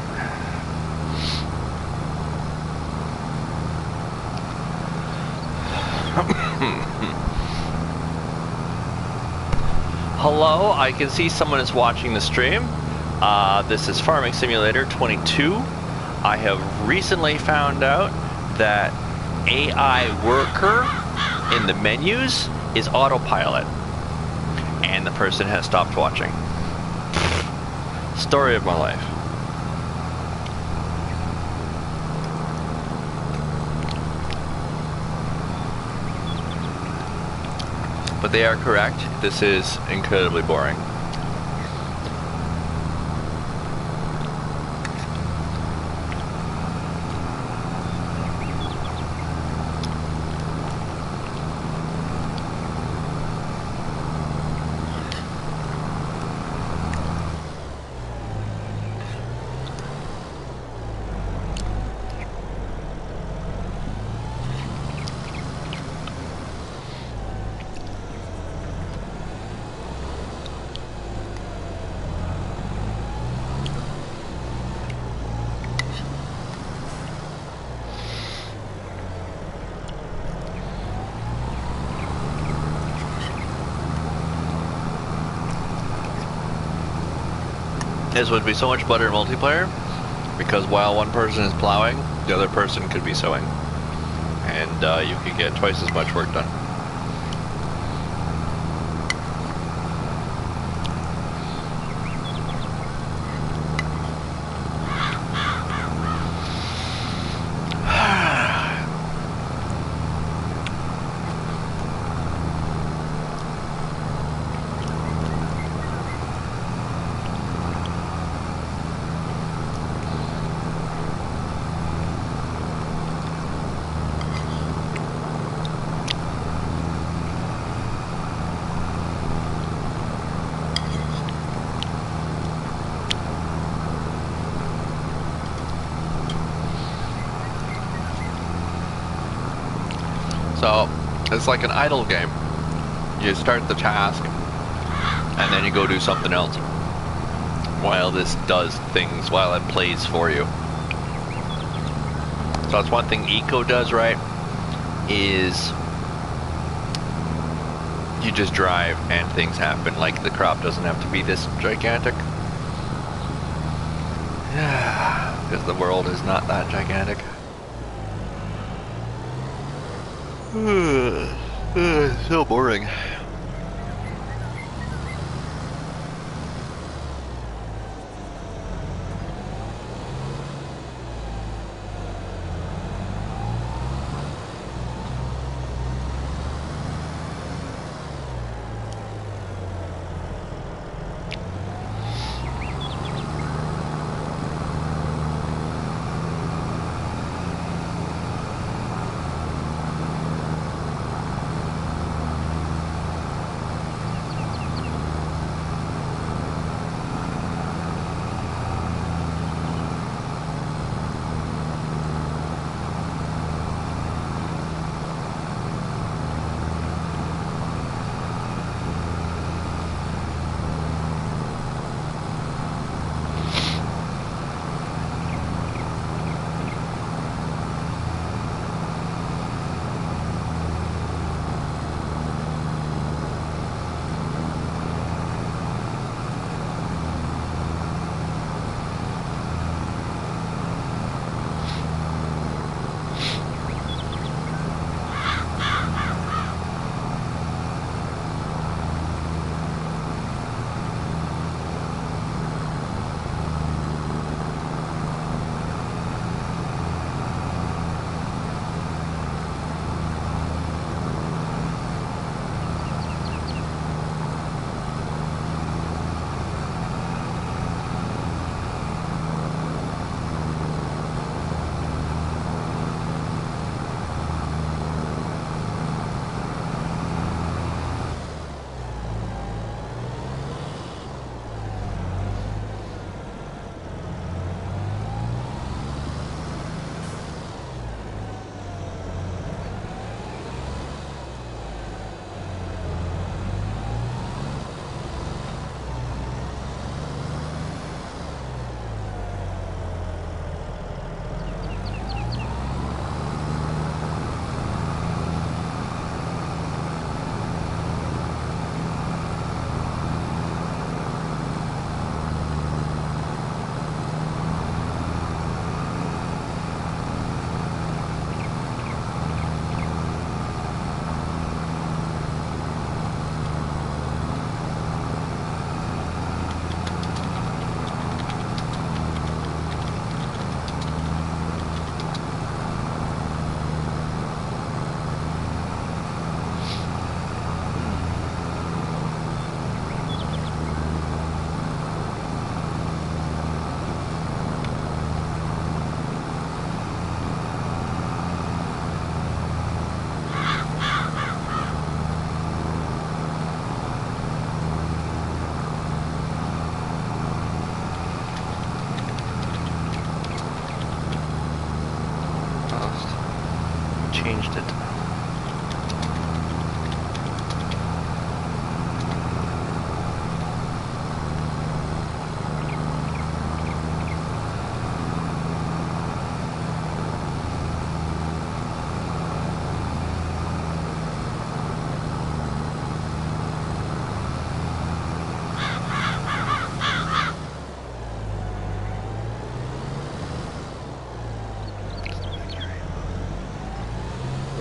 Speaker 1: Hello, I can see someone is watching the stream. This is Farming Simulator 22. I have recently found out that AI worker in the menus is autopilot, and the person has stopped watching. Story of my life. But they are correct. This is incredibly boring. This would be so much better in multiplayer because while one person is plowing, the other person could be sowing, and you could get twice as much work done. So, it's like an idle game. You start the task, and then you go do something else while this does things, while it plays for you. So that's one thing Eco does right, is you just drive and things happen. Like the crop doesn't have to be this gigantic. Because the world is not that gigantic. So boring.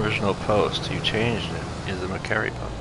Speaker 1: original post. You changed it. Is it a carry pump?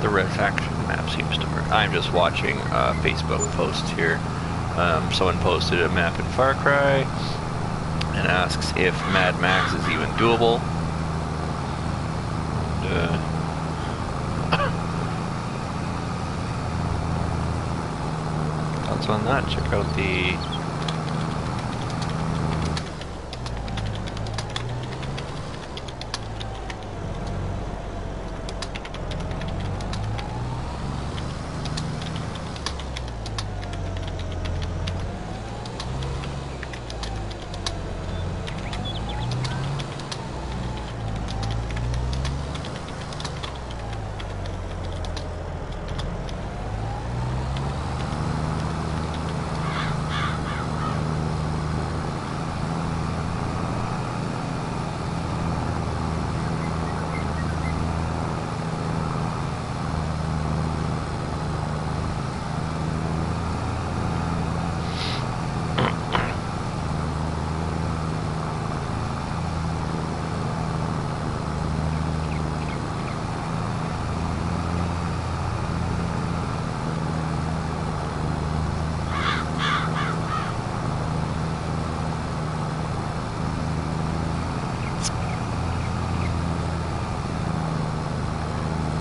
Speaker 1: The refraction map seems to work. I'm just watching a Facebook post here. Someone posted a map in Far Cry and asks if Mad Max is even doable. Thoughts on that? Check out the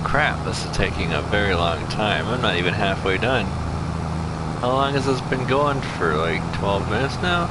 Speaker 1: crap, this is taking a very long time. I'm not even halfway done. How long has this been going for? Like 12 minutes now?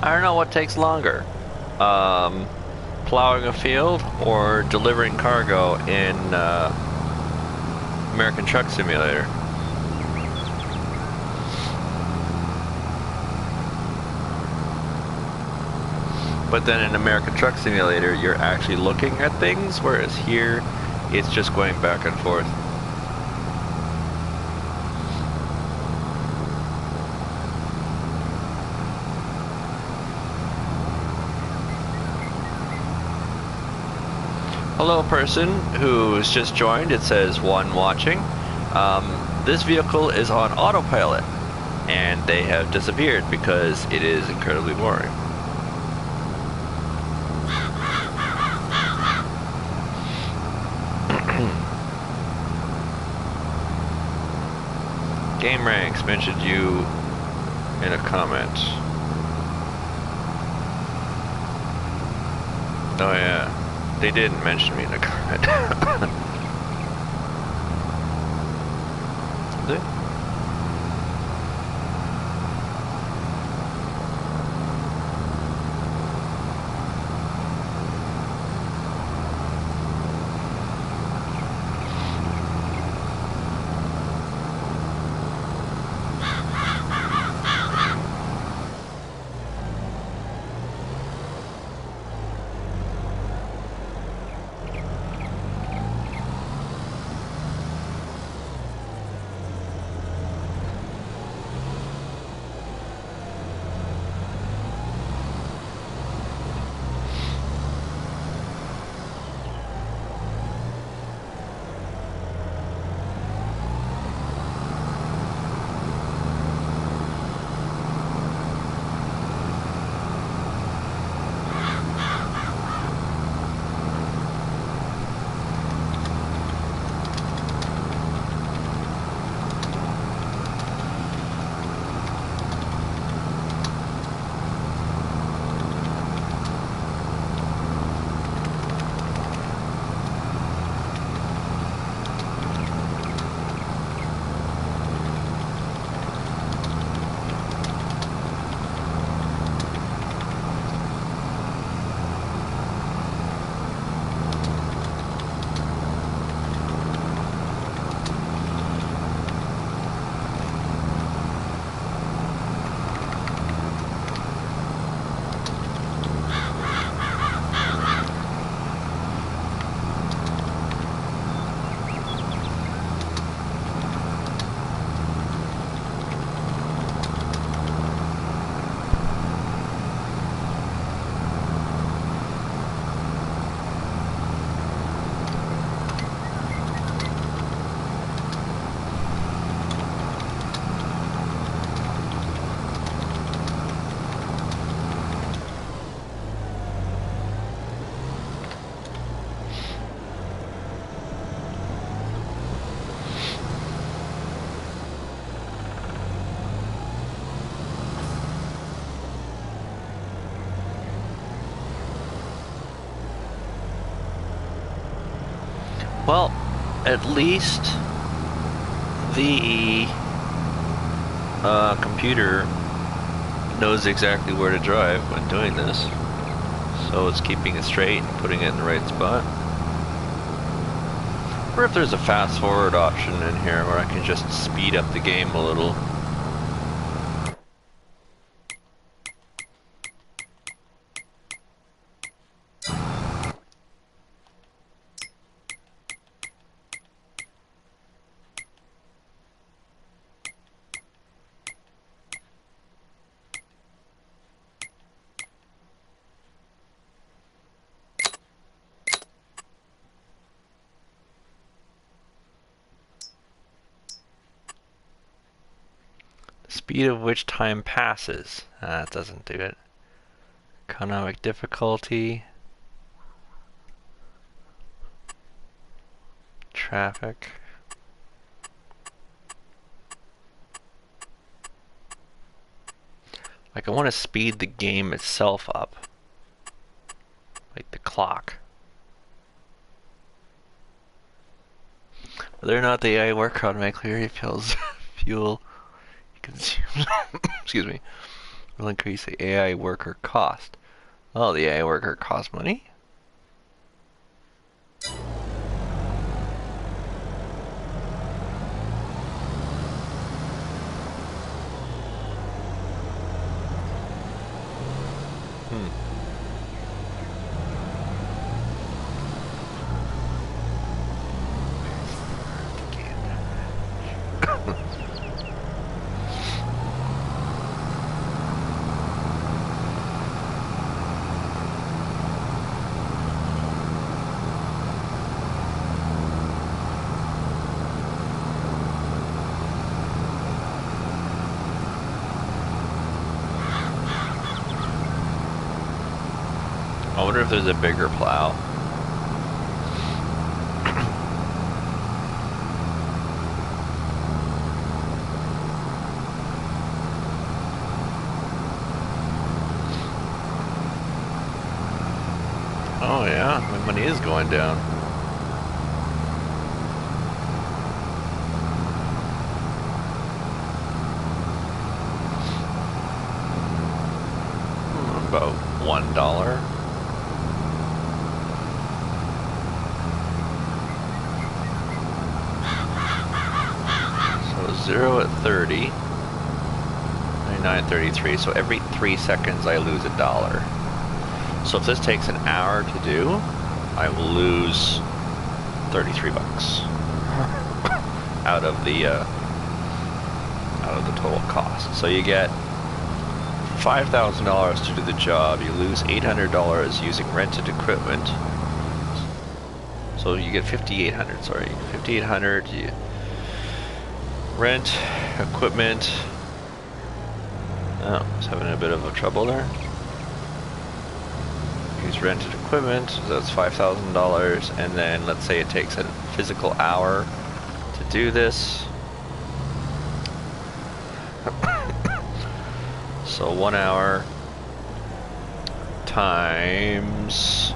Speaker 1: I don't know what takes longer. Plowing a field or delivering cargo in American Truck Simulator. But then in American Truck Simulator, you're actually looking at things, whereas here, it's just going back and forth. Hello person who's just joined, it says one watching. This vehicle is on autopilot and they have disappeared because it is incredibly boring. Game Ranks mentioned you in a comment. Oh yeah. They didn't mention me in a comment. they? Well, at least the computer knows exactly where to drive when doing this. So it's keeping it straight and putting it in the right spot. Or if there's a fast forward option in here where I can just speed up the game a little. Speed of which time passes. That doesn't do it. Economic difficulty. Traffic. Like I want to speed the game itself up. Like the clock. Whether or not the AI work automatically refills fuel consumed, excuse me, will increase the AI worker cost. Oh, the AI worker costs money? I wonder if there's a bigger plow. Oh yeah, my money is going down. about $1. So 0 at 30. 99.33. So every 3 seconds I lose $1. So if this takes an hour to do, I will lose 33 bucks out of the total cost. So you get $5,000 to do the job. You lose $800 using rented equipment. So you get $5,800. Sorry, $5,800. You rent equipment. Oh, it's having a bit of a trouble there. Use rented equipment, so that's $5,000, and then let's say it takes a physical hour to do this. So 1 hour times,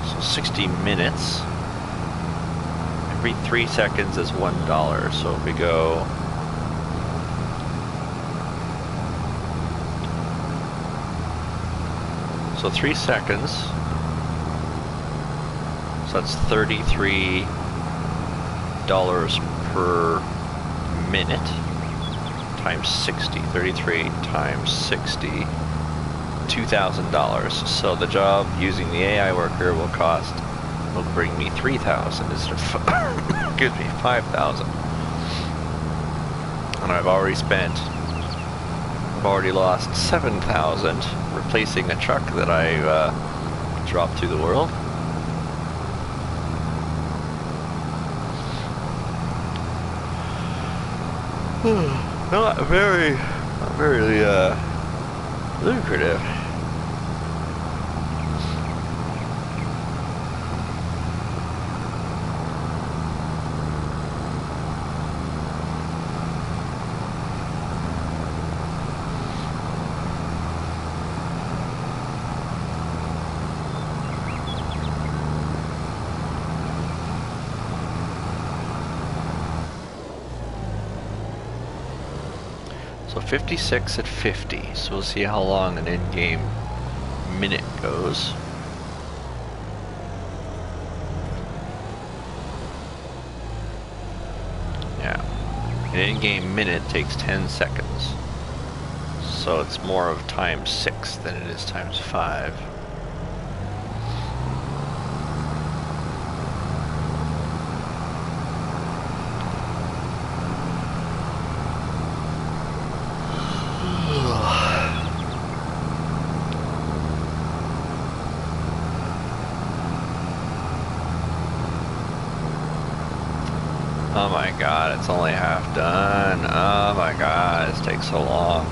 Speaker 1: so 60 minutes. Every 3 seconds is $1. So if we go, so 3 seconds, so that's $33 per minute times 60. 33 times 60, $2,000. So the job using the AI worker will bring me 3,000 instead of excuse me, 5,000. And I've already lost 7,000 replacing a truck that I dropped to the world. Not very lucrative. So 56 at 50, so we'll see how long an in-game minute goes. Yeah, an in-game minute takes 10 seconds, so it's more of times 6 than it is times 5. Oh my god, it's only half done. Oh my god, this takes so long.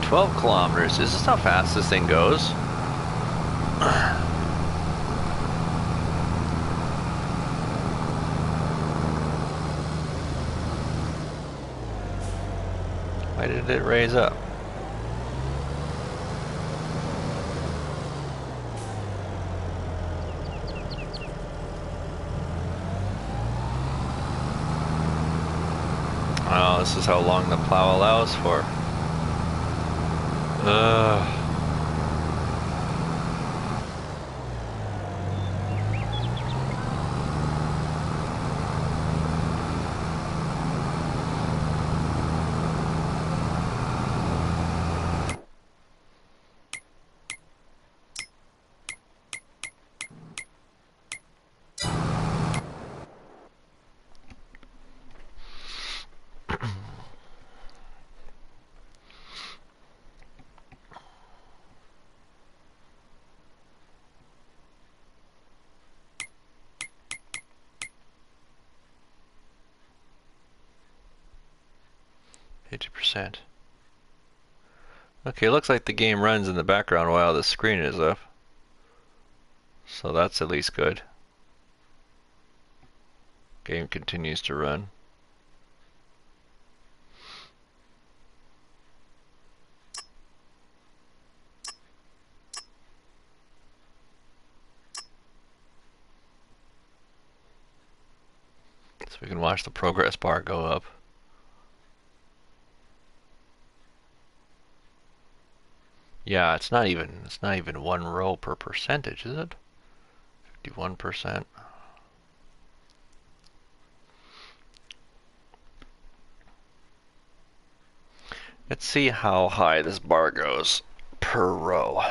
Speaker 1: "12 kilometers. Is this how fast this thing goes? Why did it raise up? Oh, this is how long the plow allows for. Ugh. %. Okay, looks like the game runs in the background while the screen is up. So that's at least good. Game continues to run. So we can watch the progress bar go up. Yeah, it's not even one row per percentage, is it? 51%. Let's see how high this bar goes per row.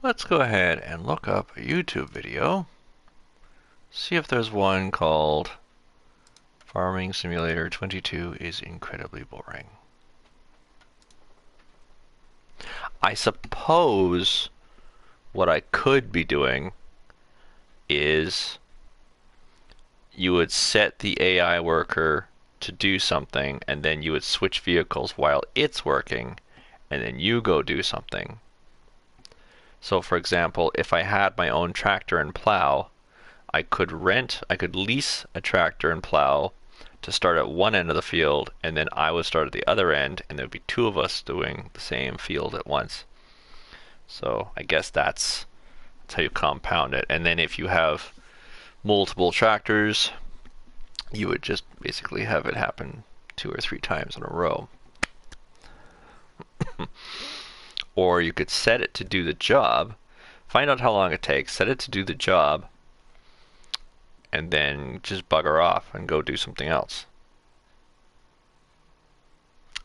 Speaker 1: Let's go ahead and look up a YouTube video. See if there's one called Farming Simulator 22 is incredibly boring. I suppose what I could be doing is you would set the AI worker to do something, and then you would switch vehicles while it's working, and then you go do something. So for example, if I had my own tractor and plow, I could lease a tractor and plow to start at one end of the field, and then I would start at the other end, and there'd be two of us doing the same field at once. So I guess that's how you compound it. And then if you have multiple tractors, you would just basically have it happen 2 or 3 times in a row. Or you could set it to do the job, find out how long it takes, set it to do the job, and then just bugger off and go do something else.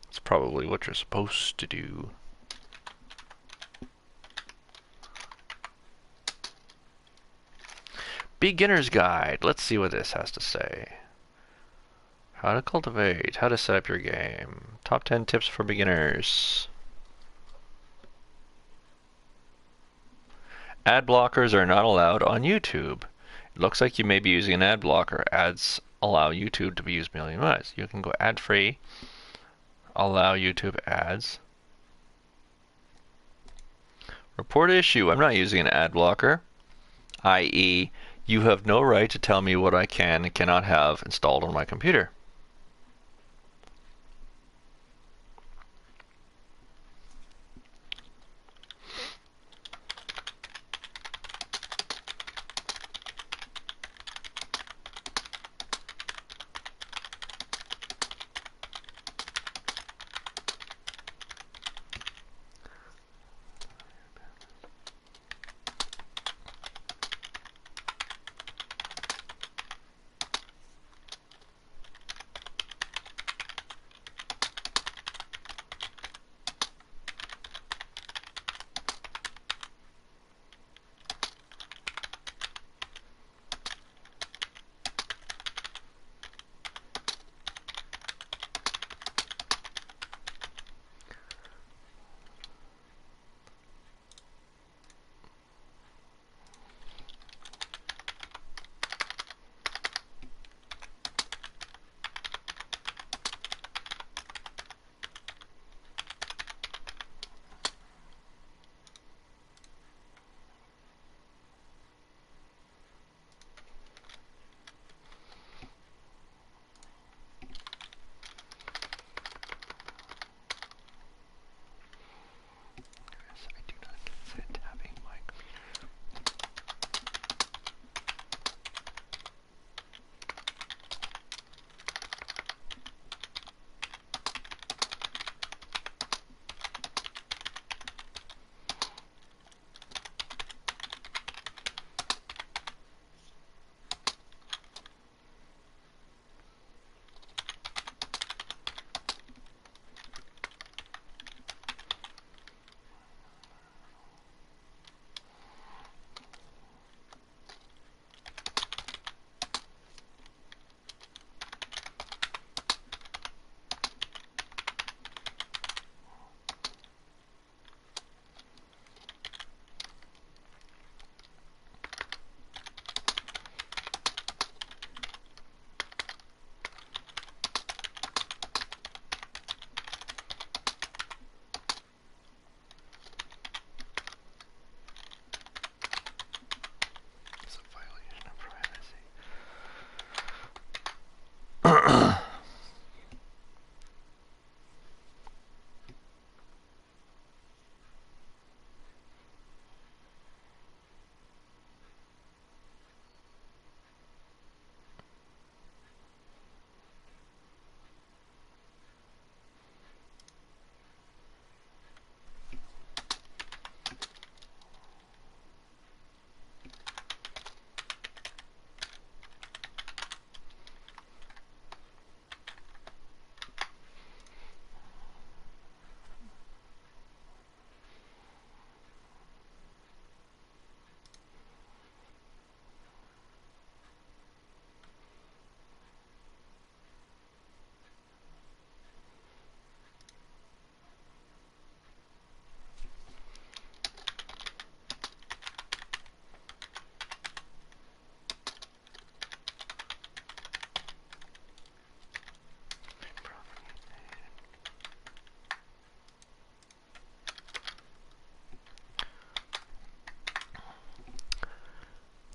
Speaker 1: That's probably what you're supposed to do. Beginner's Guide. Let's see what this has to say. How to cultivate, how to set up your game. Top 10 tips for beginners. Ad blockers are not allowed on YouTube. It looks like you may be using an ad blocker. Ads allow YouTube to be used million ways. You can go ad free, allow YouTube ads. Report issue. I'm not using an ad blocker, i.e., you have no right to tell me what I can and cannot have installed on my computer.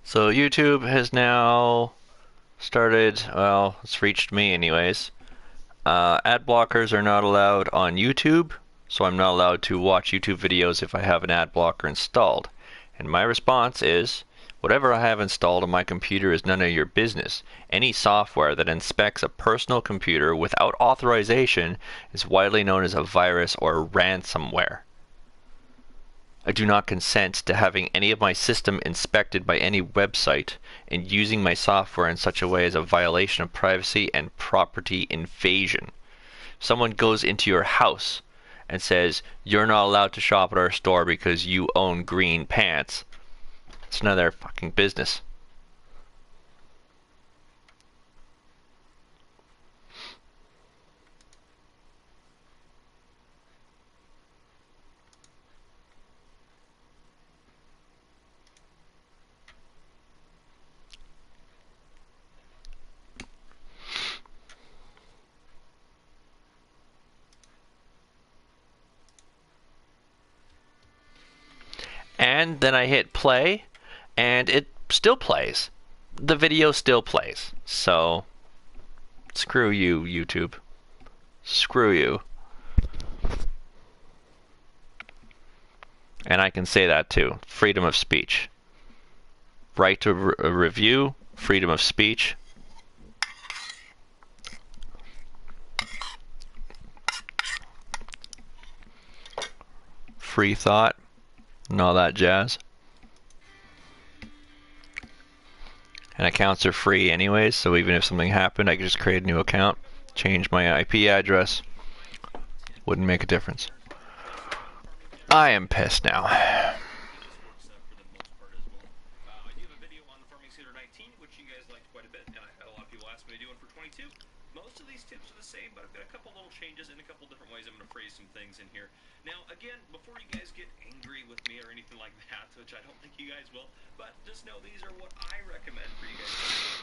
Speaker 1: So YouTube has now started, well, it's reached me anyways. Ad blockers are not allowed on YouTube, so I'm not allowed to watch YouTube videos if I have an ad blocker installed. And my response is, whatever I have installed on my computer is none of your business. Any software that inspects a personal computer without authorization is widely known as a virus or ransomware. I do not consent to having any of my system inspected by any website, and using my software in such a way as a violation of privacy and property invasion. Someone goes into your house and says, you're not allowed to shop at our store because you own green pants. It's none of their fucking business. And then I hit play, and it still plays. The video still plays. So, screw you, YouTube. Screw you. And I can say that too. Freedom of speech. Right to review, freedom of speech. Free thought, and all that jazz. And accounts are free anyways, so even if something happened, I could just create a new account, change my IP address. Wouldn't make a difference. I am pissed now.
Speaker 2: Most of these tips are the same, but I've got a couple little changes and a couple different ways I'm going to phrase some things in here. Now, again, before you guys get angry with me or anything like that, which I don't think you guys will, but just know these are what I recommend for you guys.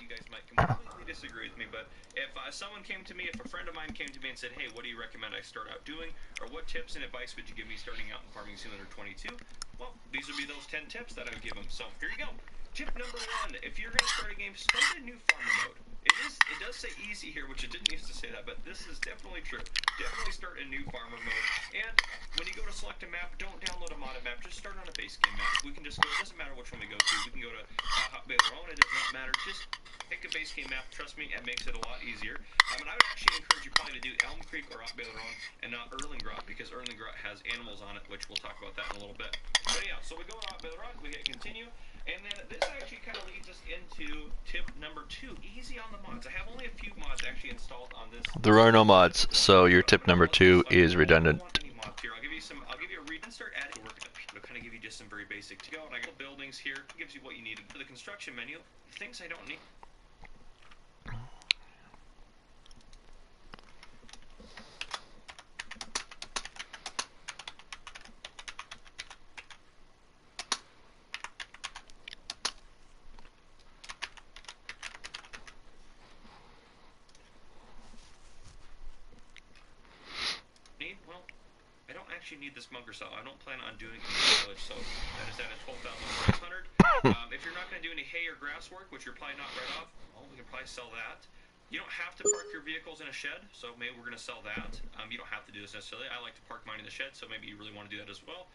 Speaker 2: You guys might completely disagree with me, but if someone came to me, if a friend of mine came to me and said, hey, what do you recommend I start out doing, or what tips and advice would you give me starting out in Farming Simulator 22? Well, these would be those 10 tips that I would give them. So here you go. Tip number 1, if you're going to start a game, start a new farmer mode. It does say easy here, which it didn't used to say that, but this is definitely true. Definitely start a new farmer mode. And when you go to select a map, don't download a modded map. Just start on a base game map. We can just go, it doesn't matter which one we go to. We can go to Hot Baylor Own, it does not matter. Just pick a base game map. Trust me, it makes it a lot easier. And I would actually encourage you probably to do Elm Creek or Hot Baylor Own and not Erlingrot, because Erlingrot has animals on it, which we'll talk about that in a little bit. But yeah, so we go to Hot Baylor Own, we hit continue. And then this actually kind of leads us into tip number 2, easy on the mods. I have only a few mods actually installed on this.
Speaker 1: There are no mods, so your tip number 2 is redundant.
Speaker 2: I'll give you a read and start adding work. It'll kind of give you just some very basic to go. And I got buildings here. It gives you what you need. For the construction menu, things I don't need. Need this mugger saw. I don't plan on doing any village, so that is at a 12,500. If you're not going to do any hay or grass work, which you're probably not right off, well, we can probably sell that. You don't have to park your vehicles in a shed, so maybe we're going to sell that. You don't have to do this necessarily. I like to park mine in the shed, so maybe you really want to do that as well.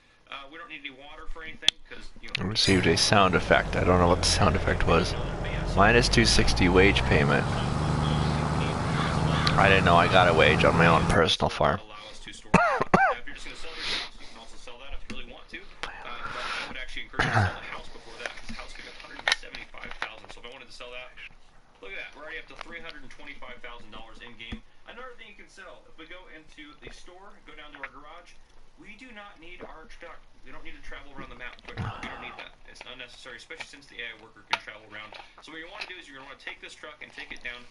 Speaker 2: We don't need any water for anything because
Speaker 1: I received a sound effect. I don't know what the sound effect was. Minus 260 wage payment. I didn't know I got a wage on my own personal farm.
Speaker 2: Sell the house before that, because the house could be $175,000. So if I wanted to sell that, look at that, we're already up to $325,000 in game. Another thing you can sell, if we go into the store, go down to our garage, we do not need our truck. We don't need to travel around the map quickly. We don't need that. It's unnecessary, especially since the AI worker can travel around. So what you want to do is you're going to want to take this truck and take it down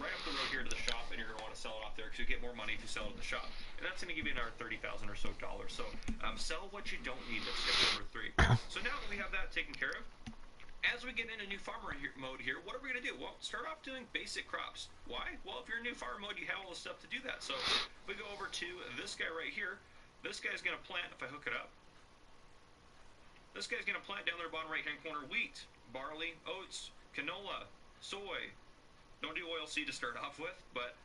Speaker 2: right up the road here to the shop, and you're going to want to sell it off there because you get more money if you sell it at the shop. And that's going to give you another $30,000 or so. So sell what you don't need. That's tip number 3. So now that we have that taken care of, as we get into new farmer mode here, what are we going to do? Well, start off doing basic crops. Why? Well, if you're in new farmer mode, you have all the stuff to do that. So if we go over to this guy right here, this guy's going to plant, if I hook it up, this guy's going to plant down there bottom right-hand corner wheat. barley, oats, canola, soy. Don't do oilseed to start off with,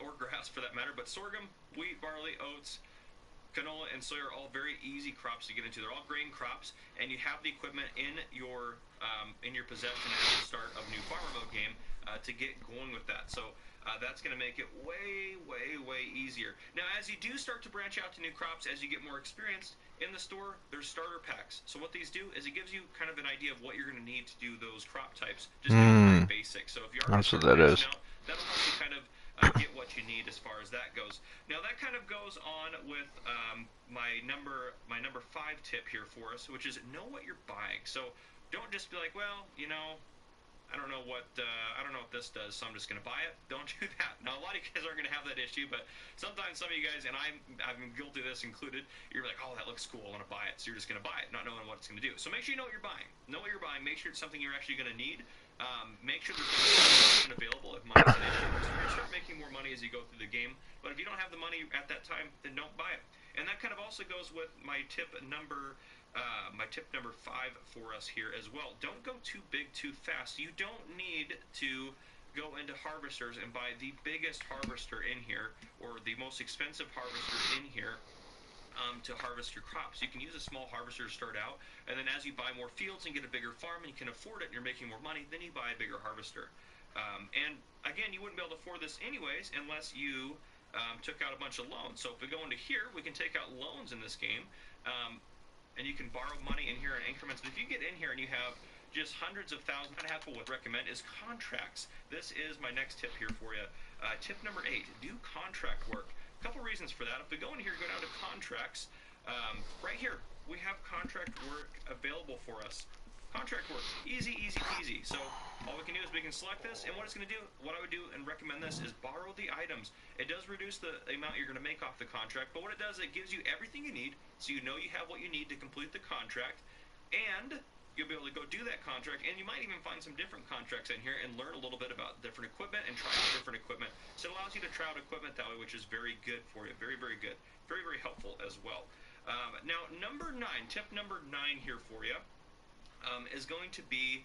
Speaker 2: or grass for that matter, but sorghum, wheat, barley, oats, canola, and soy are all very easy crops to get into. They're all grain crops, and you have the equipment in your possession at the start of new farmer mode game to get going with that. So that's going to make it way, way, way easier. Now, as you do start to branch out to new crops, as you get more experienced in the store, there's starter packs. So what these do is it gives you kind of an idea of what you're going to need to do those crop types. Just kind of very basic. So if you are going to start branching out, that'll help you kind of get what you need as far as that goes. Now that kind of goes on with my number 5 tip here for us, which is know what you're buying. So don't just be like, well, you know, I don't know what this does, so I'm just going to buy it. Don't do that. Now, a lot of you guys aren't going to have that issue, but sometimes some of you guys, and I'm guilty of this included, you're like, oh, that looks cool, I want to buy it. So you're just going to buy it, not knowing what it's going to do. So make sure you know what you're buying. Know what you're buying. Make sure it's something you're actually going to need. Make sure there's no available if money's an issue. So you're going to start making more money as you go through the game. But if you don't have the money at that time, then don't buy it. And that kind of also goes with my tip number 5 for us here as well. Don't go too big too fast. You don't need to go into harvesters and buy the biggest harvester in here or the most expensive harvester in here to harvest your crops. You can use a small harvester to start out, and then as you buy more fields and get a bigger farm and you can afford it and you're making more money, then you buy a bigger harvester. And again, you wouldn't be able to afford this anyways unless you took out a bunch of loans. So if we go into here, we can take out loans in this game. And you can borrow money in here in increments. But if you get in here and you have just hundreds of thousands, what I would recommend is contracts. This is my next tip here for you. Tip number 8, do contract work. A couple reasons for that. If we go in here, go down to contracts, right here, we have contract work available for us. Contract work, easy, easy, easy. So all we can do is we can select this, and what it's going to do, what I would do and recommend this is borrow the items. It does reduce the amount you're going to make off the contract, but what it does, it gives you everything you need, so you know you have what you need to complete the contract, and you'll be able to go do that contract, and you might even find some different contracts in here and learn a little bit about different equipment and try out different equipment. So it allows you to try out equipment that way, which is very good for you. Very, very good. Very, very helpful as well. Now, tip number 9 here for you. Is going to be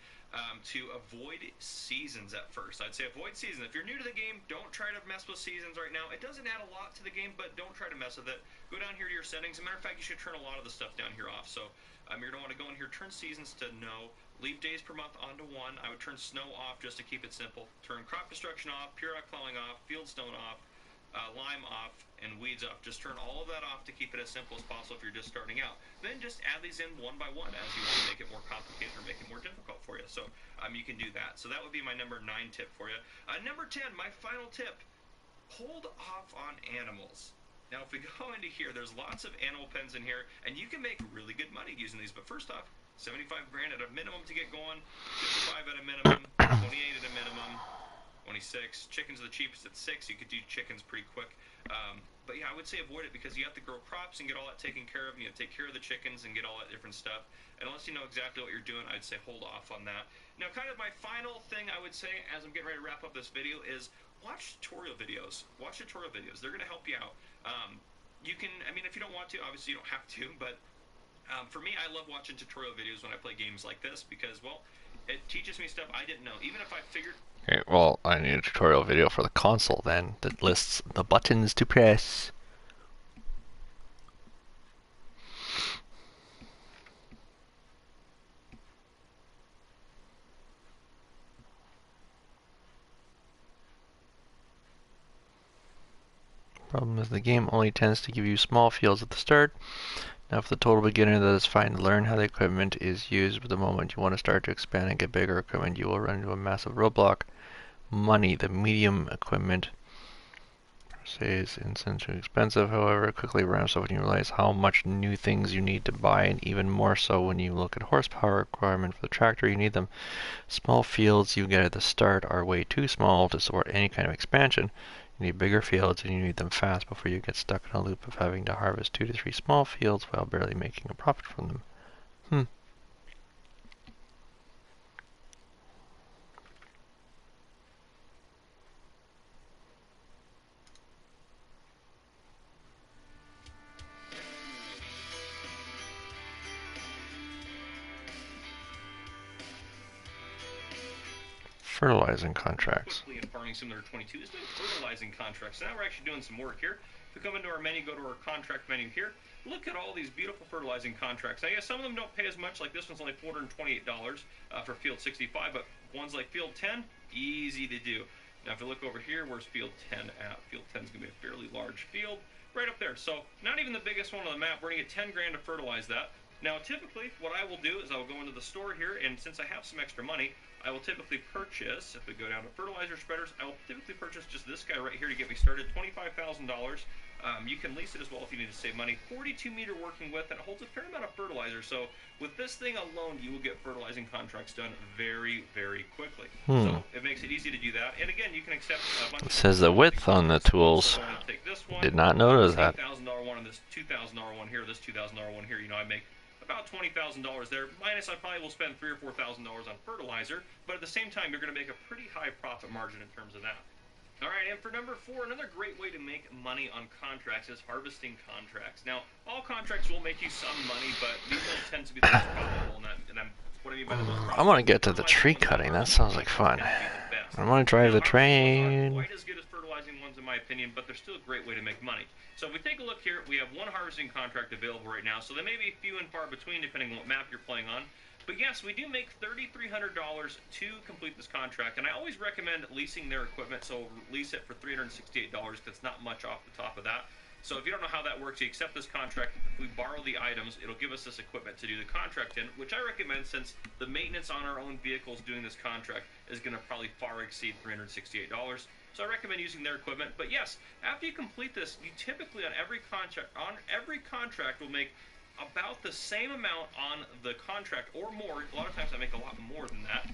Speaker 2: to avoid seasons at first. I'd say avoid seasons. If you're new to the game, don't try to mess with seasons right now. It doesn't add a lot to the game, but don't try to mess with it. Go down here to your settings. As a matter of fact, you should turn a lot of the stuff down here off. So you're going to want to go in here, turn seasons to no, leave days per month onto 1. I would turn snow off just to keep it simple. Turn crop destruction off, pure plowing off, field stone off, lime off, and weeds off. Just turn all of that off to keep it as simple as possible if you're just starting out. Then just add these in one by one as you want to make it more complicated or make it more difficult for you. So you can do that. So that would be my number 9 tip for you. Number 10, my final tip, hold off on animals. Now, if we go into here, there's lots of animal pens in here, and you can make really good money using these. But first off, 75 grand at a minimum to get going, 55 at a minimum, 28 at a minimum, 26. Chickens are the cheapest at 6. You could do chickens pretty quick. But yeah, I would say avoid it because you have to grow crops and get all that taken care of. You have to take care of the chickens and get all that different stuff. And unless you know exactly what you're doing, I'd say hold off on that. Now, kind of my final thing I would say as I'm getting ready to wrap up this video is watch tutorial videos. Watch tutorial videos. They're going to help you out. You can, I mean, if you don't want to, obviously you don't have to, but for me, I love watching tutorial videos when I play games like this because, well, it teaches me stuff I didn't know. Even if I figured...
Speaker 1: Okay, well, I need a tutorial video for the console then that lists the buttons to press. Problem is the game only tends to give you small fields at the start. Now for the total beginner, that is fine to learn how the equipment is used, but the moment you want to start to expand and get bigger equipment, you will run into a massive roadblock. Money, the medium equipment is insanely expensive, however, it quickly ramps up when you realize how much new things you need to buy, and even more so when you look at horsepower requirement for the tractor you need them. Small fields you get at the start are way too small to support any kind of expansion. You need bigger fields and you need them fast before you get stuck in a loop of having to harvest 2 to 3 small fields while barely making a profit from them. fertilizing contracts.
Speaker 2: Quickly in Farming Simulator 22 is doing fertilizing contracts. So now we're actually doing some work here. If we come into our menu, go to our contract menu here, look at all these beautiful fertilizing contracts. Now, yeah, some of them don't pay as much, like this one's only $428 for field 65, but ones like field 10, easy to do. Now, if you look over here, where's field 10 at? Field 10 is going to be a fairly large field, right up there. So, not even the biggest one on the map. We're going to get 10 grand to fertilize that. Now, typically, what I will do is I will go into the store here, and since I have some extra money, I will typically purchase, if we go down to fertilizer spreaders, I will typically purchase just this guy right here to get me started, $25,000. You can lease it as well if you need to save money. 42-meter working width, and it holds a fair amount of fertilizer. So with this thing alone, you will get fertilizing contracts done very, very quickly. So it makes it easy to do that. And again, you can accept a bunch
Speaker 1: It says the width on the tools. Did not notice that.
Speaker 2: $8,000 one and this $2,000 one here, this $2,000 one here. You know, I make about $20,000 there. Minus, I probably will spend $3,000 or $4,000 on fertilizer. But at the same time, you're going to make a pretty high profit margin in terms of that. All right, and for number 4, another great way to make money on contracts is harvesting contracts. Now, all contracts will make you some money, but these ones tend to be the most profitable, and what I mean by the most profitable.
Speaker 1: I want to get to the tree cutting. That sounds like fun. I want to drive the train.
Speaker 2: Quite as good as fertilizing ones, in my opinion, but they're still a great way to make money. So if we take a look here, we have one harvesting contract available right now. So they may be few and far between, depending on what map you're playing on. But yes, we do make $3,300 to complete this contract, and I always recommend leasing their equipment, so lease it for $368. That's not much off the top of that. So if you don't know how that works, you accept this contract. If we borrow the items, it'll give us this equipment to do the contract in, which I recommend since the maintenance on our own vehicles doing this contract is going to probably far exceed $368. So I recommend using their equipment. But yes, after you complete this, you typically on every contract will make about the same amount on the contract or more. A lot of times I make a lot more than that.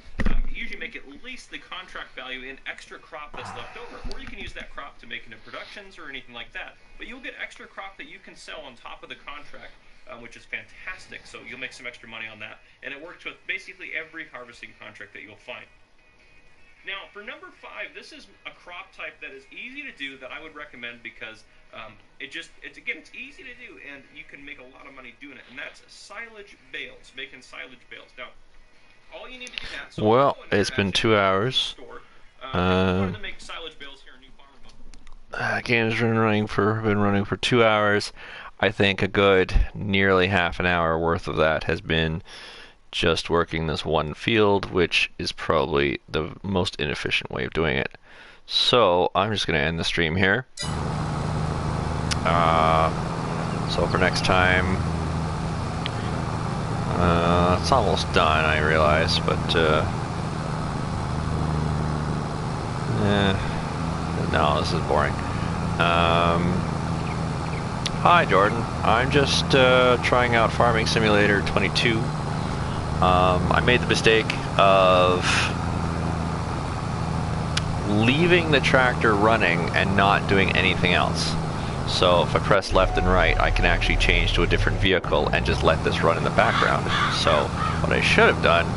Speaker 2: You usually make at least the contract value in extra crop that's left over, or you can use that crop to make into productions or anything like that. But you'll get extra crop that you can sell on top of the contract, which is fantastic. So you'll make some extra money on that, and it works with basically every harvesting contract that you'll find. Now, for number 5, this is a crop type that is easy to do that I would recommend because it's easy to do, and you can make a lot of money doing it, and that's silage bales, making silage bales. Now, all you need to do that. So
Speaker 1: well, it's been 2 hours.
Speaker 2: Make silage bales here in New Farm.
Speaker 1: Game's been running for 2 hours. I think a good nearly half an hour worth of that has been just working this one field, which is probably the most inefficient way of doing it. So I'm just going to end the stream here. So for next time, it's almost done, I realize, but no, this is boring. Hi Jordan, I'm just trying out Farming Simulator 22. I made the mistake of leaving the tractor running and not doing anything else. So if I press left and right, I can actually change to a different vehicle and just let this run in the background. So what I should have done,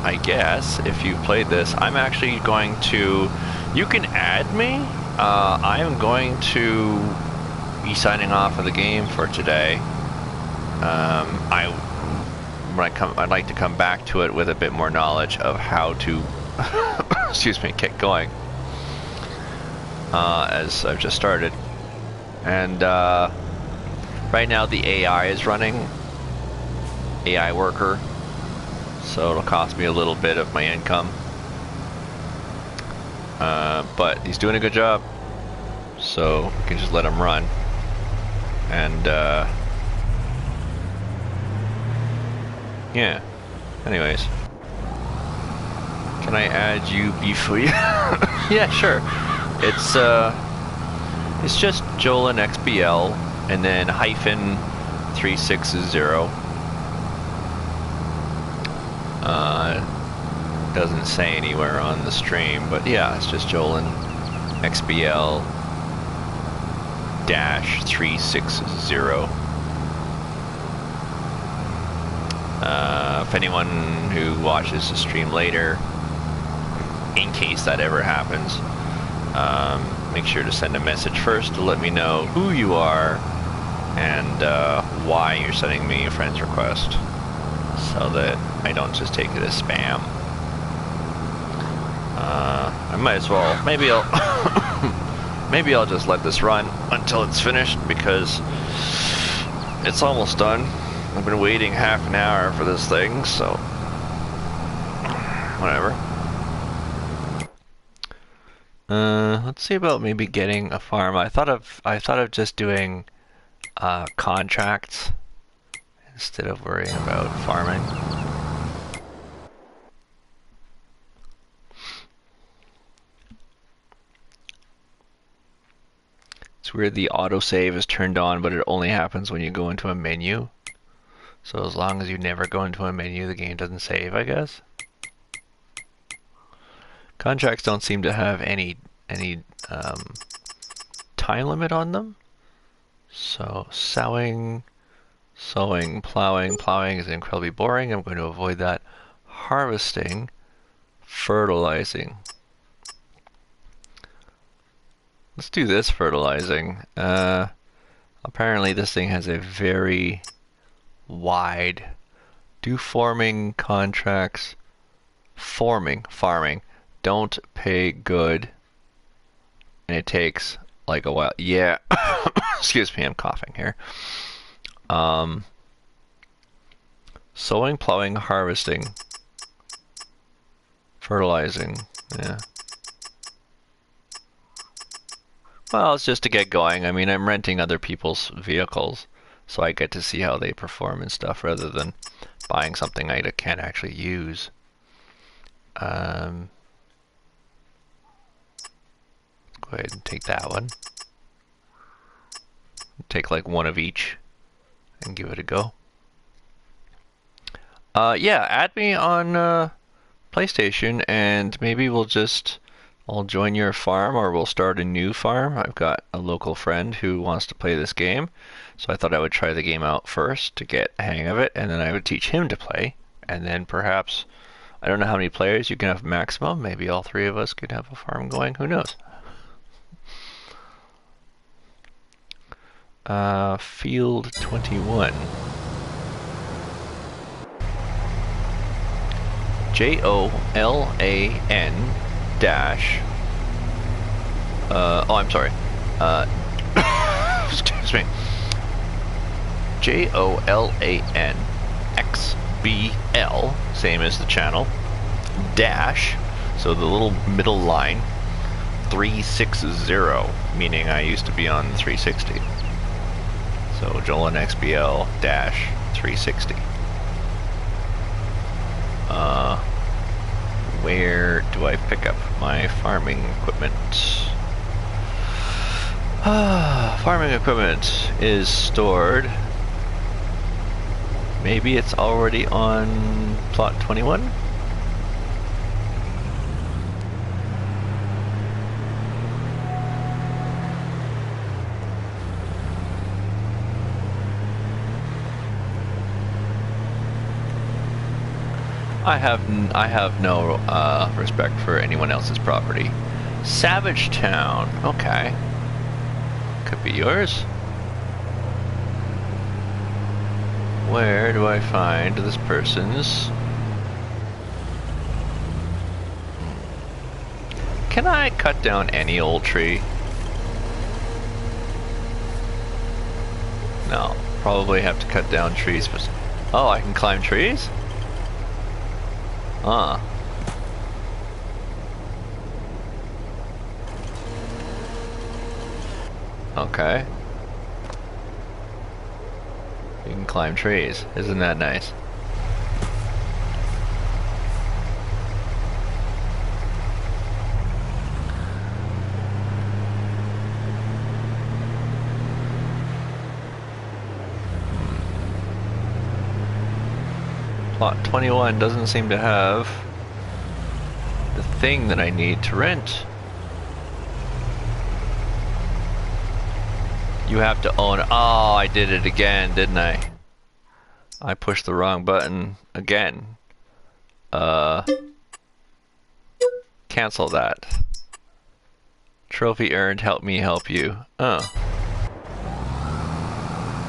Speaker 1: I guess if you've played this, I'm actually going to, you can add me. I am going to be signing off of the game for today. I'd like to come back to it with a bit more knowledge of how to excuse me, get going, as I've just started. And right now the AI is running, AI worker, so it'll cost me a little bit of my income, but he's doing a good job, so we can just let him run. And yeah, anyways, can I add you briefly? Yeah, sure. It's just Jolin XBL and then hyphen 360. Doesn't say anywhere on the stream, but yeah, it's just Jolin XBL dash 360. If anyone who watches the stream later, in case that ever happens, make sure to send a message first to let me know who you are and why you're sending me a friend's request. so that I don't just take it as spam. I might as well, maybe I'll maybe I'll just let this run until it's finished, because it's almost done. I've been waiting half an hour for this thing, so whatever. Let's see about maybe getting a farm. I thought of just doing contracts instead of worrying about farming. It's weird the autosave is turned on, but it only happens when you go into a menu. So as long as you never go into a menu, the game doesn't save, I guess. Contracts don't seem to have any time limit on them. So sowing, plowing. Plowing is incredibly boring. I'm going to avoid that. Harvesting, fertilizing. Let's do this farming. Apparently this thing has a very wide do farming contracts. Farming don't pay good, and it takes like a while. Yeah. Excuse me, I'm coughing here. Sowing, plowing, harvesting, fertilizing. Yeah. Well, it's just to get going. I mean, I'm renting other people's vehicles, so I get to see how they perform and stuff, rather than buying something I can't actually use. Go ahead and take that one. Take like one of each and give it a go. Yeah, add me on PlayStation, and maybe I'll join your farm, or we'll start a new farm. I've got a local friend who wants to play this game, so I thought I would try the game out first to get a hang of it, and then I would teach him to play, and then perhaps, I don't know how many players you can have maximum, maybe all three of us could have a farm going, who knows. Field 21. JOLAN dash. Oh, I'm sorry. Excuse me. JOLAN XBL, same as the channel. Dash. So the little middle line. 360, meaning I used to be on 360. So Jolan XBL dash 360. Where do I pick up my farming equipment? Farming equipment is stored. Maybe it's already on plot 21? I have no respect for anyone else's property. Savage Town, okay. Could be yours. Where do I find this person's? Can I cut down any old tree? No, probably have to cut down trees. Oh, I can climb trees? Ah. Okay. You can climb trees. Isn't that nice? Plot 21 doesn't seem to have the thing that I need to rent. You have to own. Oh, I did it again, didn't I? I pushed the wrong button again. Cancel that. Trophy earned, help me help you. Oh.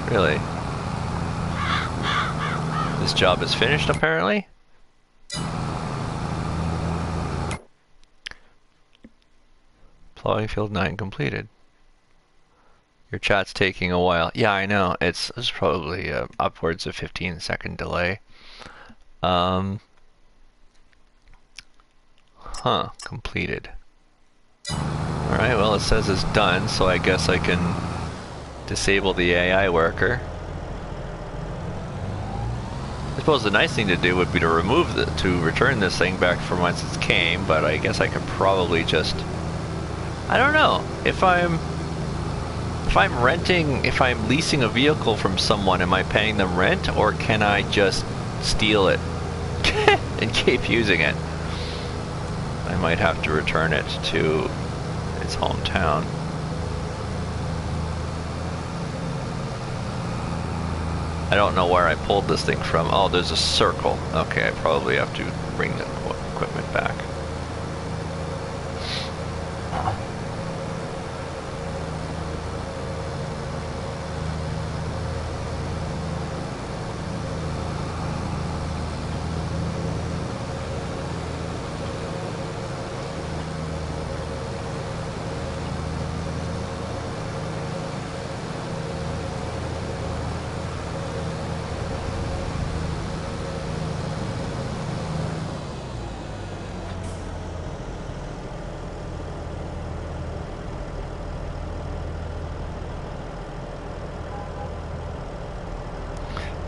Speaker 1: Really? This job is finished, apparently. Plowing field 9 completed. Your chat's taking a while. Yeah, I know. It's probably upwards of 15-second delay. Completed. Alright, well, it says it's done, so I guess I can disable the AI worker. I suppose the nice thing to do would be to return this thing back from whence it came, but I guess I could probably just... I don't know. If I'm leasing a vehicle from someone, am I paying them rent, or can I just steal it and keep using it? I might have to return it to its hometown. I don't know where I pulled this thing from. Oh, there's a circle. Okay, I probably have to bring the equipment back.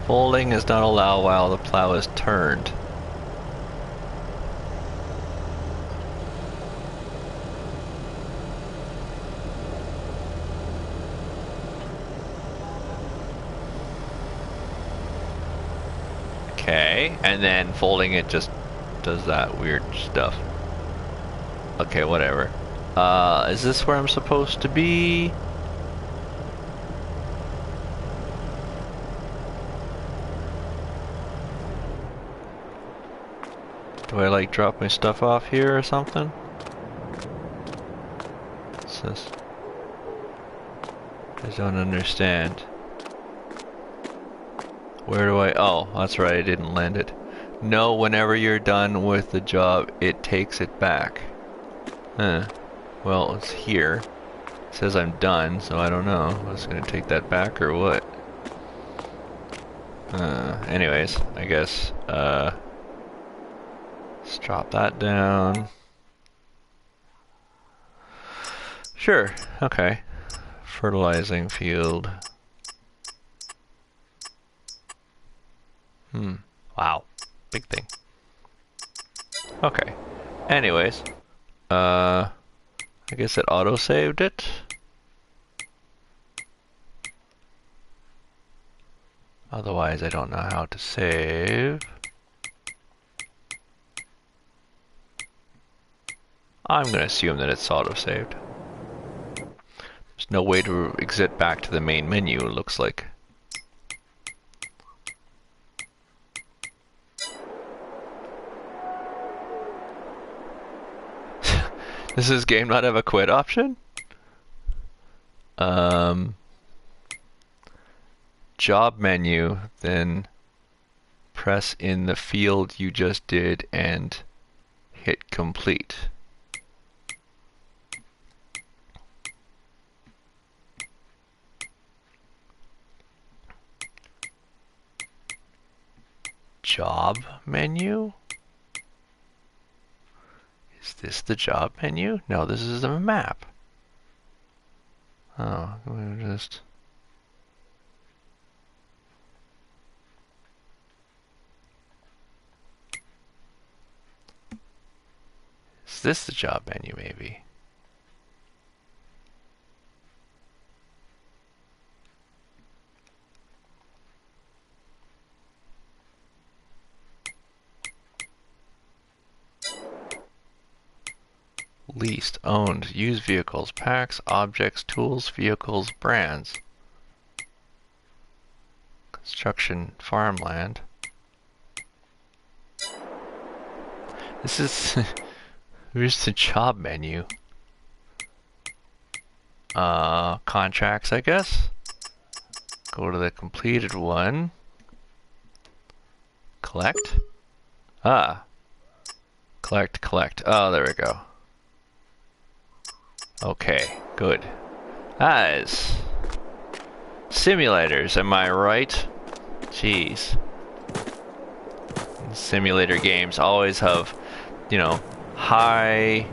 Speaker 1: Folding is not allowed while the plow is turned. Okay, and then folding it just does that weird stuff. Okay, whatever. Is this where I'm supposed to be? Do I like drop my stuff off here or something? What's this? I don't understand. Where do I... Oh, that's right, I didn't land it. No, whenever you're done with the job, it takes it back. Huh. Well, it's here. It says I'm done, so I don't know. I was gonna take that back or what? Anyways, I guess, let's drop that down. Sure, okay. Fertilizing field. Wow. Big thing. Okay. Anyways. I guess it auto-saved it. Otherwise, I don't know how to save. I'm gonna assume that it's auto-saved. There's no way to exit back to the main menu, it looks like. Does this game not have a quit option? Job menu, then press in the field you just did and hit complete. Job menu? Is this the job menu? No, this is a map. Oh, we'll just... Is this the job menu, maybe? Leased, owned, used vehicles, packs, objects, tools, vehicles, brands. Construction, farmland. This is... Here's the job menu. Contracts, I guess. Go to the completed one. Collect? Ah. Collect, collect. Oh, there we go. Okay, good. Guys. Simulators, am I right? Jeez. Simulator games always have, you know, high,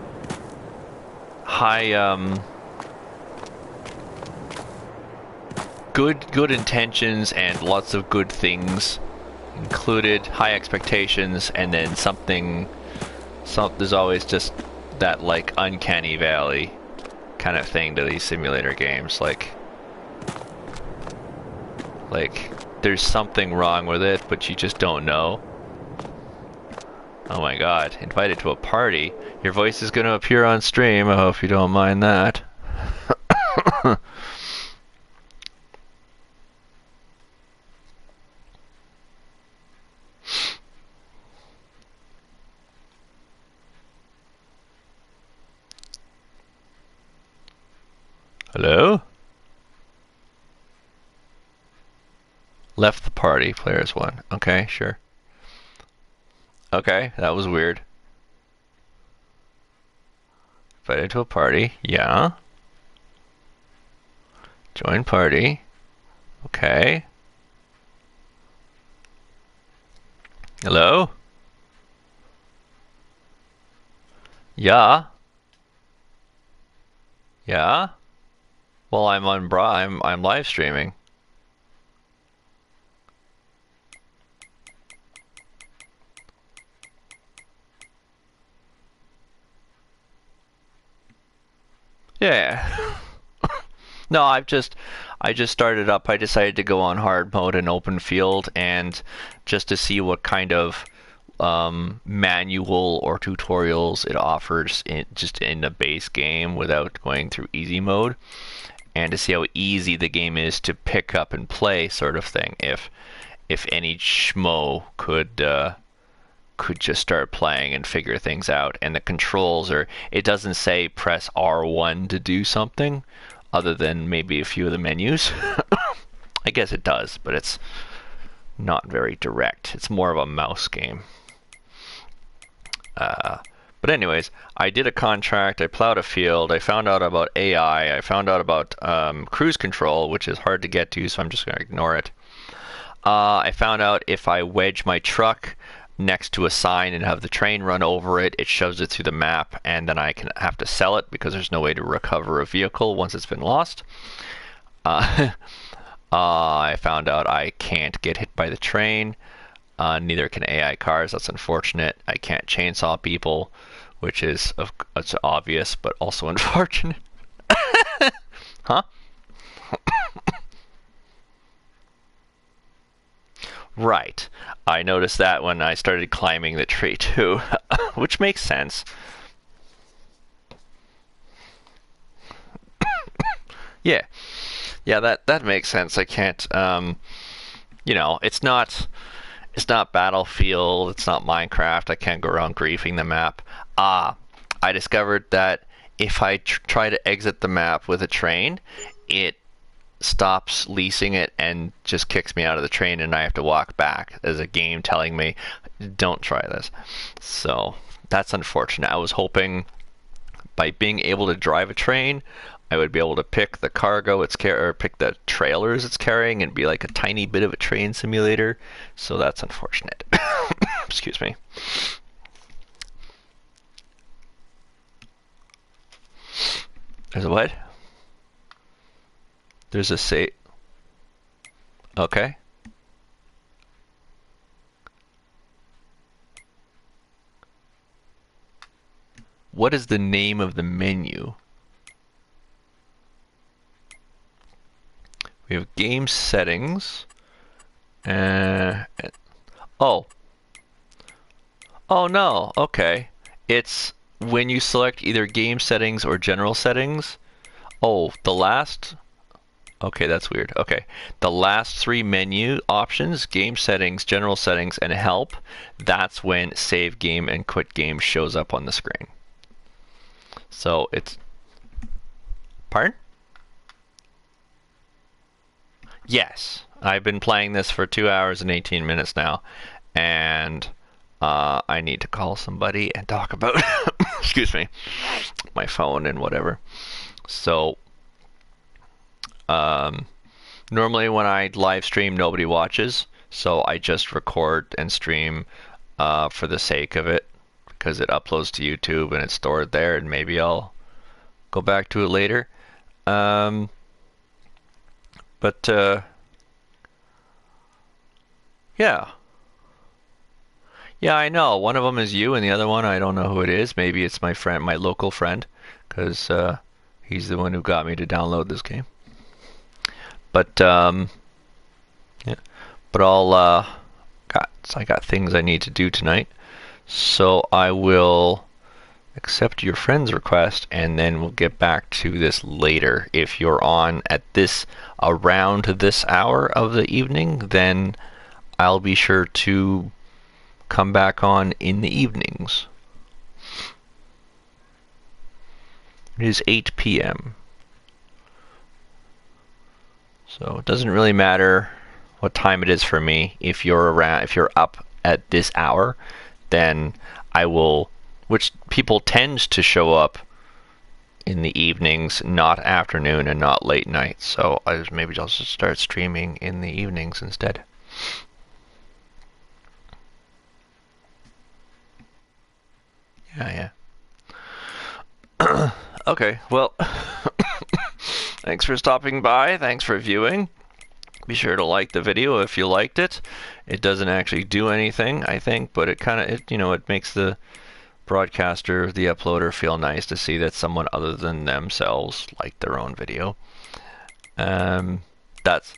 Speaker 1: good intentions and lots of good things included, high expectations, and then there's always just that, like, uncanny valley kind of thing to these simulator games, like there's something wrong with it, but you just don't know. Oh my god, invited to a party. Your voice is going to appear on stream, I hope you don't mind that. Hello? Left the party, players one. Okay, sure. Okay, that was weird. Invited to a party, yeah. Join party. Okay. Hello? Yeah. Yeah? Well, I'm live streaming. Yeah. No, I just started up. I decided to go on hard mode and open field, and just to see what kind of manual or tutorials it offers just in the base game without going through easy mode, and to see how easy the game is to pick up and play, sort of thing. If any schmo could just start playing and figure things out. And the controls it doesn't say press R1 to do something, other than maybe a few of the menus. I guess it does, but it's not very direct. It's more of a mouse game. But anyways, I did a contract, I plowed a field, I found out about AI, I found out about cruise control, which is hard to get to, so I'm just going to ignore it. I found out if I wedge my truck next to a sign and have the train run over it, it shoves it through the map, and then I can have to sell it because there's no way to recover a vehicle once it's been lost. I found out I can't get hit by the train. Neither can AI cars. That's unfortunate. I can't chainsaw people, which is it's obvious, but also unfortunate. Huh? Right. I noticed that when I started climbing the tree too, which makes sense. Yeah. Yeah, that makes sense. I can't it's not Battlefield, it's not Minecraft. I can't go around griefing the map. I discovered that if I try to exit the map with a train, it stops leasing it and just kicks me out of the train, and I have to walk back as a game telling me, don't try this. So that's unfortunate. I was hoping by being able to drive a train, I would be able to pick the cargo or pick the trailers it's carrying and be like a tiny bit of a train simulator. So that's unfortunate. Excuse me. There's a what? There's a say. Okay. What is the name of the menu? We have game settings. Oh. Oh no, okay. It's when you select either game settings or general settings. Oh, the last... Okay, that's weird. Okay. The last three menu options, game settings, general settings, and help, that's when save game and quit game shows up on the screen. So it's... Pardon? Yes. I've been playing this for 2 hours and 18 minutes now, and I need to call somebody and talk about, excuse me, my phone and whatever. So, normally when I live stream, nobody watches, so I just record and stream for the sake of it, because it uploads to YouTube and it's stored there, and maybe I'll go back to it later. But yeah. Yeah, I know. One of them is you, and the other one, I don't know who it is. Maybe it's my friend, my local friend, because he's the one who got me to download this game. But yeah, but I got things I need to do tonight, so I will accept your friend's request, and then we'll get back to this later. If you're on at this around this hour of the evening, then I'll be sure to come back on in the evenings. It is 8 p.m. So it doesn't really matter what time it is for me. If you're up at this hour, then I will, which people tend to show up in the evenings, not afternoon and not late night. So maybe I'll just start streaming in the evenings instead. Yeah. Okay, well, thanks for stopping by. Thanks for viewing. Be sure to like the video if you liked it. It doesn't actually do anything, I think, but it makes the broadcaster, the uploader, feel nice to see that someone other than themselves liked their own video. That's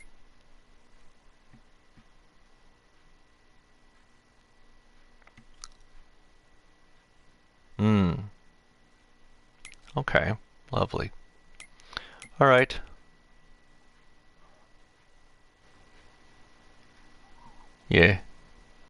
Speaker 1: okay. Lovely. All right. Yeah.